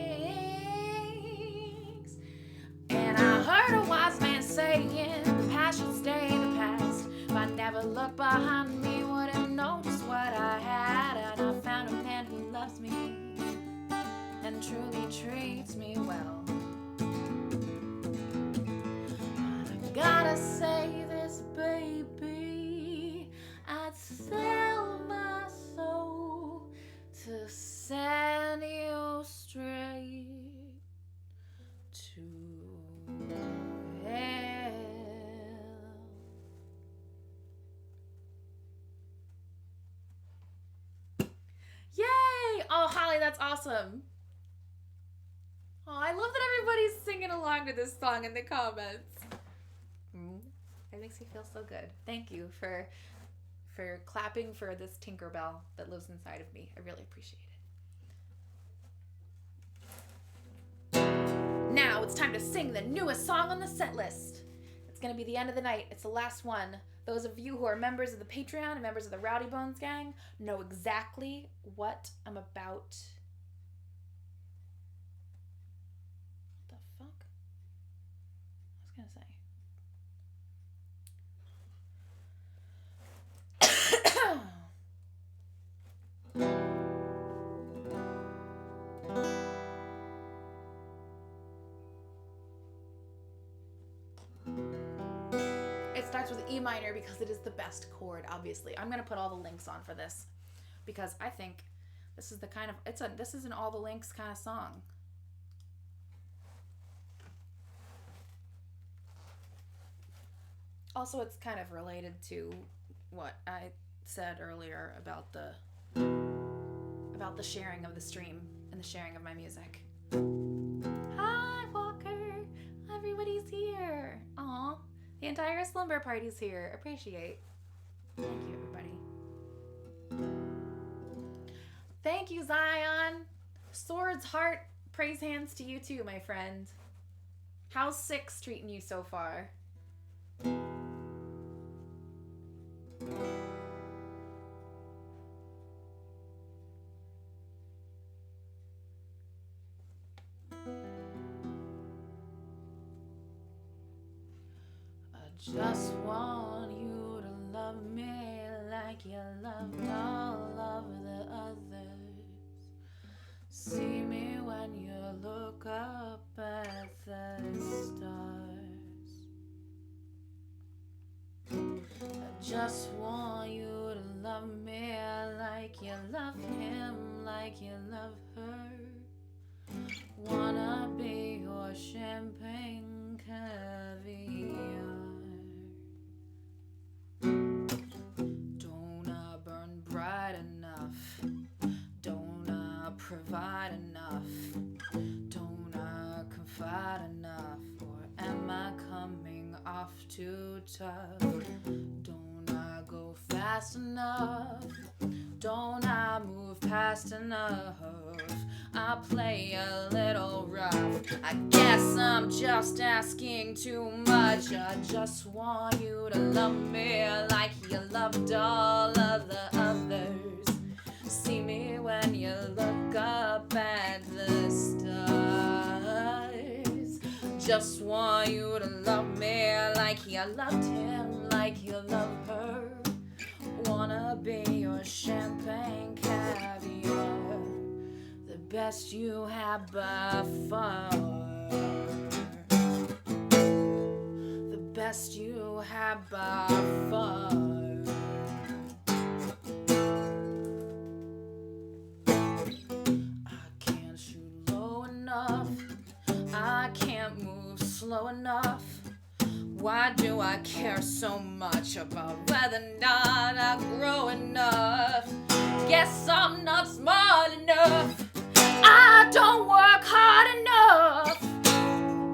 Speaker 5: And I heard a wise man saying, the past should stay the past. If I never looked behind me, wouldn't notice what I had. And I found a man who loves me and truly treats me well. But I gotta say this, baby, I'd sell my soul to send you straight to hell. Yay! Oh, Holly, that's awesome. Oh, I love that everybody's singing along to this song in the comments. It makes me feel so good. Thank you for clapping for this Tinkerbell that lives inside of me. I really appreciate it. Now it's time to sing the newest song on the set list. It's going to be the end of the night. It's the last one. Those of you who are members of the Patreon and members of the Rowdy Bones gang know exactly what I'm about. What the fuck? I was going to say. It starts with E minor because it is the best chord, obviously. I'm going to put all the links on for this because I think this is the kind of, this is an all the links kind of song. Also, it's kind of related to what I said earlier about the sharing of the stream and the sharing of my music. Hi, Walker. Everybody's here. Aw, the entire slumber party's here. Appreciate. Thank you, everybody. Thank you, Zion. Swords, heart, praise hands to you too, my friend. How's 6 treating you so far? Just want you to love me like you loved all of the others. See me when you look up at the stars. I just want you to love me like you love him, like you love her. too tough? Don't I go fast enough? Don't I move fast enough? I play a little rough. I guess I'm just asking too much. I just want you to love me like you loved all of the others. See me when you look up at the stars. Just want you to love me like you loved him, like you love her. Wanna be your champagne caviar, the best you have by far. The best you have by far. I can't shoot low enough. I can't move slow enough. Why do I care so much about whether or not I grow enough? Guess I'm not smart enough. I don't work hard enough.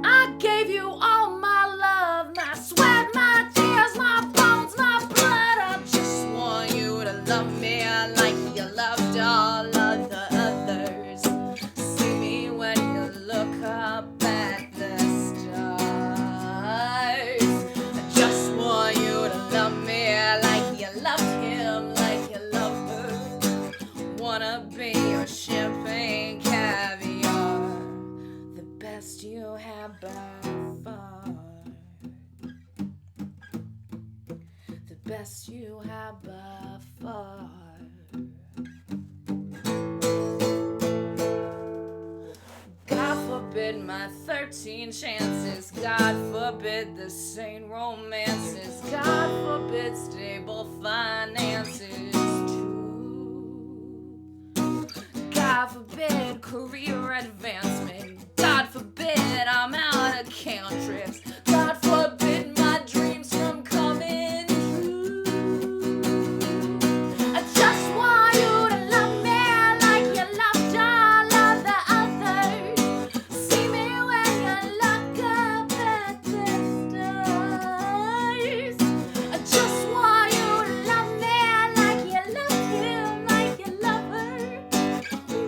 Speaker 5: I gave you all my love, my sweat, my tears, my bones, my blood. I just want you to love me like you loved all of the others. See me when you look up at the stars. I just want you to love me like you loved him, like you love her. Wanna be your champagne caviar, the best you have by far. The best you have by far. God forbid my 13 chances. God forbid the sane romances. God forbid stable finances too. God forbid career advancement. God forbid I'm out of cantrips. God forbid my dreams from coming true. I just want you to love me like you loved all of the others. See me when you look up at the stars. I just want you to love me like you love him, like you love her.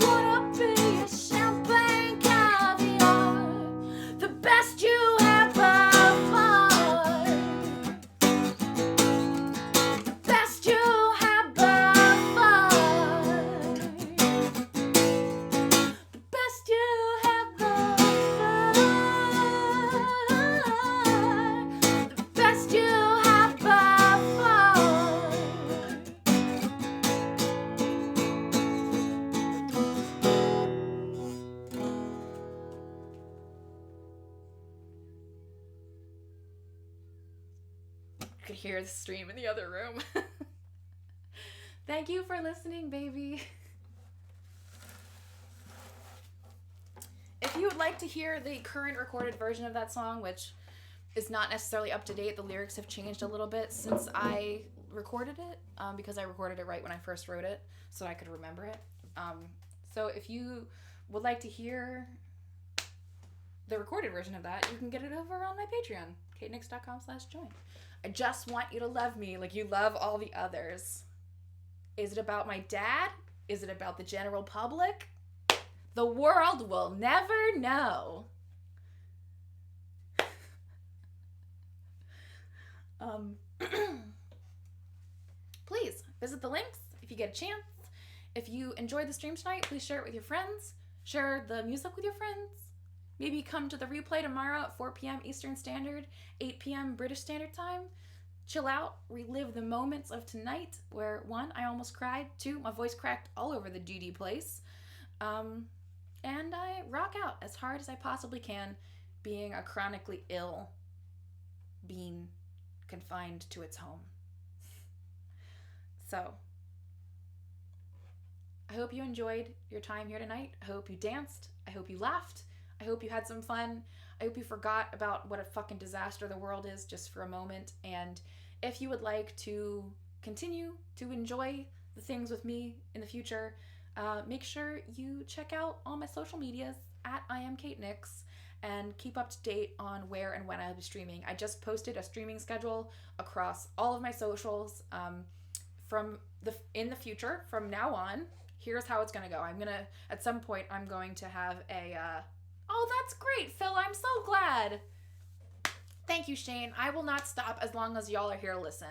Speaker 5: Wanna be a champagne caviar, the best you have by far. The best you have by far. The best you have by far. The best you have by far. You could hear the stream in the other room. Thank you for listening, baby. If you would like to hear the current recorded version of that song, which is not necessarily up to date, the lyrics have changed a little bit since I recorded it, because I recorded it right when I first wrote it, so I could remember it. So if you would like to hear the recorded version of that, you can get it over on my Patreon, katenix.com/join. I just want you to love me like you love all the others. Is it about my dad? Is it about the general public? The world will never know. Please visit the links if you get a chance. If you enjoyed the stream tonight, please share it with your friends. Share the music with your friends. Maybe come to the replay tomorrow at 4 p.m. Eastern Standard, 8 p.m. British Standard Time. Chill out, relive the moments of tonight where, 1, I almost cried, 2, my voice cracked all over the GD place, and I rock out as hard as I possibly can, being a chronically ill being confined to its home. So, I hope you enjoyed your time here tonight. I hope you danced. I hope you laughed. I hope you had some fun. I hope you forgot about what a fucking disaster the world is just for a moment. And if you would like to continue to enjoy the things with me in the future, make sure you check out all my social medias. at I am Kate Nix and keep up to date on where and when I'll be streaming. I just posted a streaming schedule across all of my socials. In the future, from now on, here's how it's gonna go. At some point I'm going to have a oh, that's great, Phil. I'm so glad. Thank you, Shane. I will not stop as long as y'all are here to listen.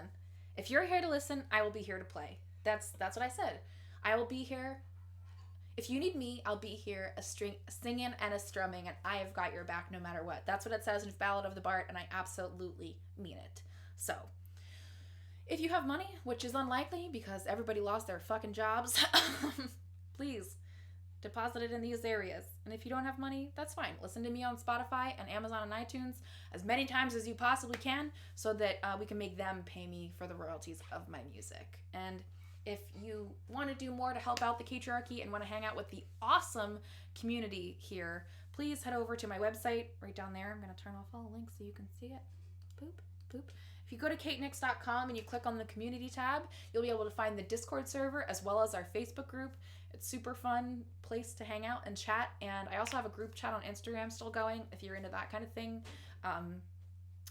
Speaker 5: If you're here to listen, I will be here to play. That's what I said. I will be here. If you need me, I'll be here singing and a strumming, and I have got your back no matter what. That's what it says in Ballad of the Bard, and I absolutely mean it. So, if you have money, which is unlikely because everybody lost their fucking jobs, please deposit it in these areas. And if you don't have money, that's fine. Listen to me on Spotify and Amazon and iTunes as many times as you possibly can so that we can make them pay me for the royalties of my music. And if you want to do more to help out the Catriarchy and want to hang out with the awesome community here, please head over to my website right down there. I'm going to turn off all the links so you can see it. Boop, boop. If you go to katenix.com and you click on the community tab, you'll be able to find the Discord server as well as our Facebook group. It's super fun place to hang out and chat. And I also have a group chat on Instagram still going if you're into that kind of thing.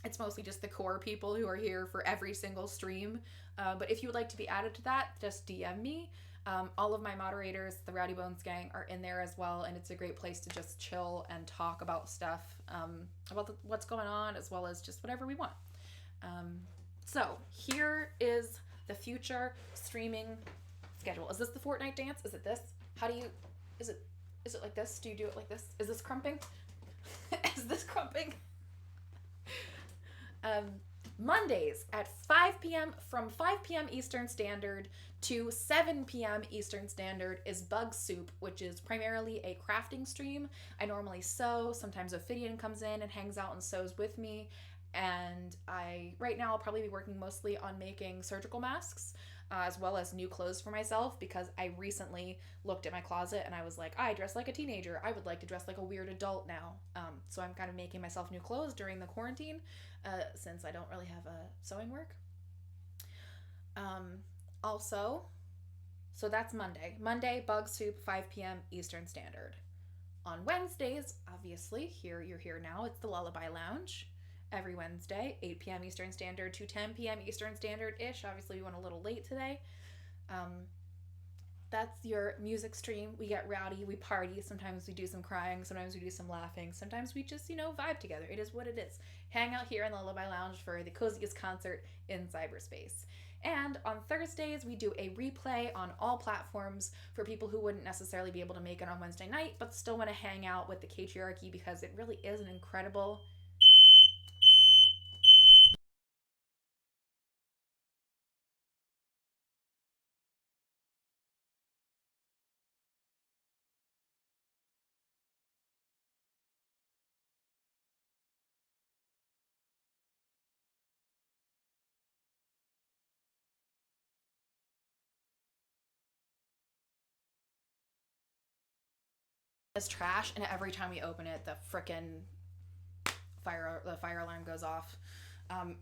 Speaker 5: It's mostly just the core people who are here for every single stream. But if you would like to be added to that, just DM me. All of my moderators, the Rowdy Bones gang, are in there as well, and it's a great place to just chill and talk about stuff, about what's going on, as well as just whatever we want. So here is the future streaming schedule. Is this the Fortnite dance? Is it this? Is it like this? Do you do it like this? Is this crumping? Is this crumping? Mondays at 5 p.m. from 5 p.m. Eastern Standard to 7 p.m. Eastern Standard is Bug Soup, which is primarily a crafting stream. I normally sew. Sometimes Ophidian comes in and hangs out and sews with me. And right now I'll probably be working mostly on making surgical masks, as well as new clothes for myself, because I recently looked at my closet and I was like, I dress like a teenager. I would like to dress like a weird adult now. So I'm kind of making myself new clothes during the quarantine, since I don't really have sewing work. So that's Monday. Monday, Bug Soup, 5 p.m. Eastern Standard. On Wednesdays, obviously, you're here now, it's the Lullaby Lounge. Every Wednesday, 8 p.m. Eastern Standard to 10 p.m. Eastern Standard-ish. Obviously, we went a little late today. That's your music stream. We get rowdy, we party. Sometimes we do some crying, sometimes we do some laughing. Sometimes we just, vibe together. It is what it is. Hang out here in the Lullaby Lounge for the coziest concert in cyberspace. And on Thursdays, we do a replay on all platforms for people who wouldn't necessarily be able to make it on Wednesday night, but still want to hang out with the Catriarchy because it really is an incredible... is trash, and every time we open it, the frickin' fire alarm goes off.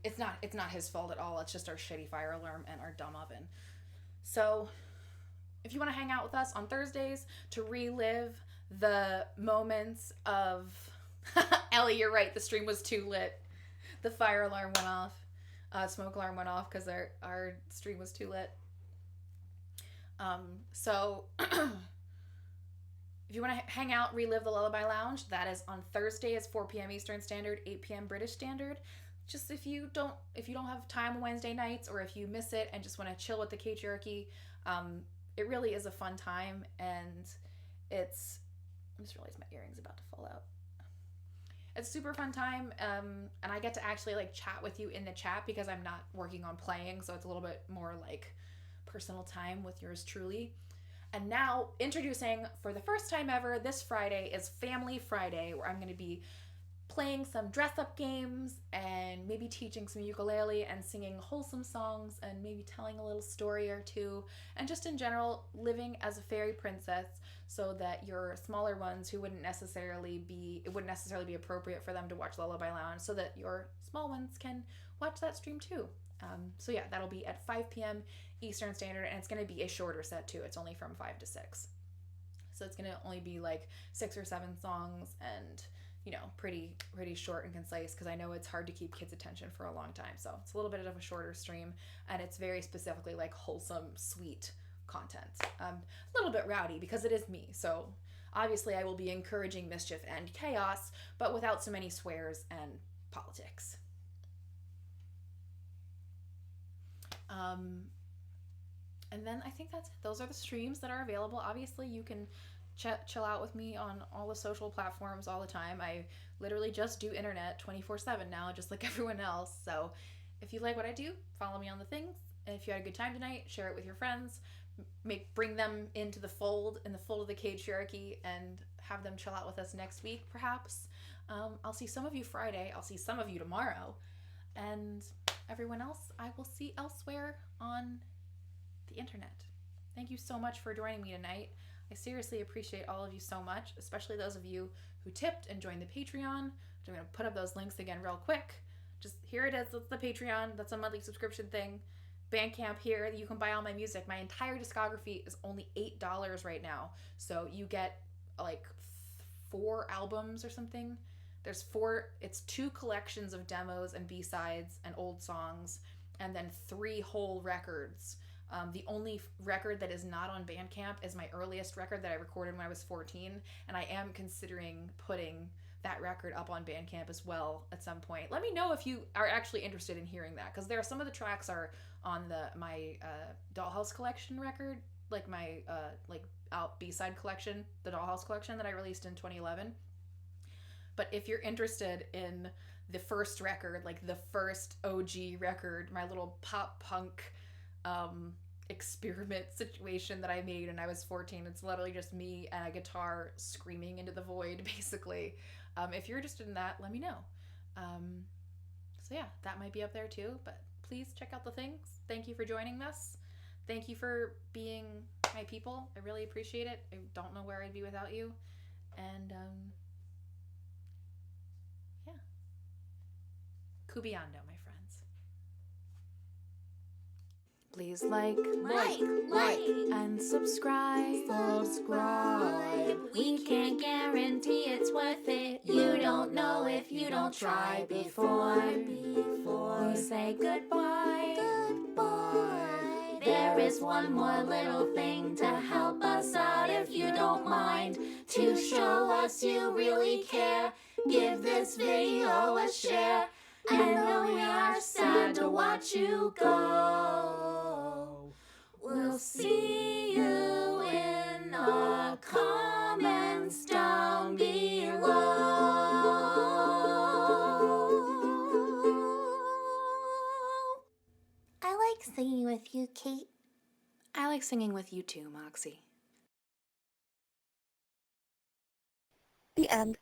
Speaker 5: It's not his fault at all. It's just our shitty fire alarm and our dumb oven. So if you want to hang out with us on Thursdays to relive the moments of Ellie, you're right, the stream was too lit. The fire alarm went off. Smoke alarm went off because our stream was too lit. So if you want to hang out, relive the Lullaby Lounge, that is on Thursdays, 4 p.m. Eastern Standard, 8 p.m. British Standard. Just if you don't have time on Wednesday nights, or if you miss it and just want to chill with the Catriarchy, it really is a fun time, and I just realized my earring's about to fall out. It's a super fun time, and I get to actually chat with you in the chat because I'm not working on playing, so it's a little bit more personal time with yours truly. And now, introducing for the first time ever, this Friday is Family Friday, where I'm going to be playing some dress-up games and maybe teaching some ukulele and singing wholesome songs and maybe telling a little story or two, and just in general living as a fairy princess so that your smaller ones it wouldn't necessarily be appropriate for them to watch Lullaby Lounge, so that your small ones can watch that stream too. So yeah, that'll be at 5 p.m. Eastern Standard, and it's going to be a shorter set too. It's only from 5 to 6. So it's going to only be like 6 or 7 songs and, you know, pretty short and concise, because I know it's hard to keep kids' attention for a long time. So it's a little bit of a shorter stream, and it's very specifically like wholesome, sweet content. A little bit rowdy because it is me. So obviously I will be encouraging mischief and chaos, but without so many swears and politics. And then I think that's it. Those are the streams that are available. Obviously, you can chill out with me on all the social platforms all the time. I literally just do internet 24/7 now, just like everyone else. So if you like what I do, follow me on the things. And if you had a good time tonight, share it with your friends. Bring them into the fold, in the fold of the Catriarchy, and have them chill out with us next week, perhaps. I'll see some of you Friday. I'll see some of you tomorrow. And everyone else, I will see elsewhere on the internet. Thank you so much for joining me tonight. I seriously appreciate all of you so much, especially those of you who tipped and joined the Patreon. I'm going to put up those links again real quick. Just here it is. That's the Patreon. That's a monthly subscription thing. Bandcamp here. You can buy all my music. My entire discography is only $8 right now. So you get like 4 albums or something. There's 4, it's 2 collections of demos and B-sides and old songs, and then 3 whole records. The only record that is not on Bandcamp is my earliest record that I recorded when I was 14, and I am considering putting that record up on Bandcamp as well at some point. Let me know if you are actually interested in hearing that, because there are some of the tracks are on my Dollhouse collection record, like my B-side collection, the Dollhouse collection that I released in 2011. But if you're interested in the first record, like the first OG record, my little pop punk experiment situation that I made when I was 14. It's literally just me and a guitar screaming into the void, basically. If you're interested in that, let me know. So yeah, that might be up there too, but please check out the things. Thank you for joining us. Thank you for being my people. I really appreciate it. I don't know where I'd be without you. And yeah. Cubiando, my friends. Please like, and subscribe.
Speaker 1: We can't guarantee it's worth it. You don't know if you don't try before we say goodbye. There is one more little thing to help us out, if you don't mind. To show us you really care, give this video a share. I know we are sad to watch you go. We'll see you in the comments down below.
Speaker 6: I like singing with you, Kate.
Speaker 5: I like singing with you too, Moxie.
Speaker 6: The end.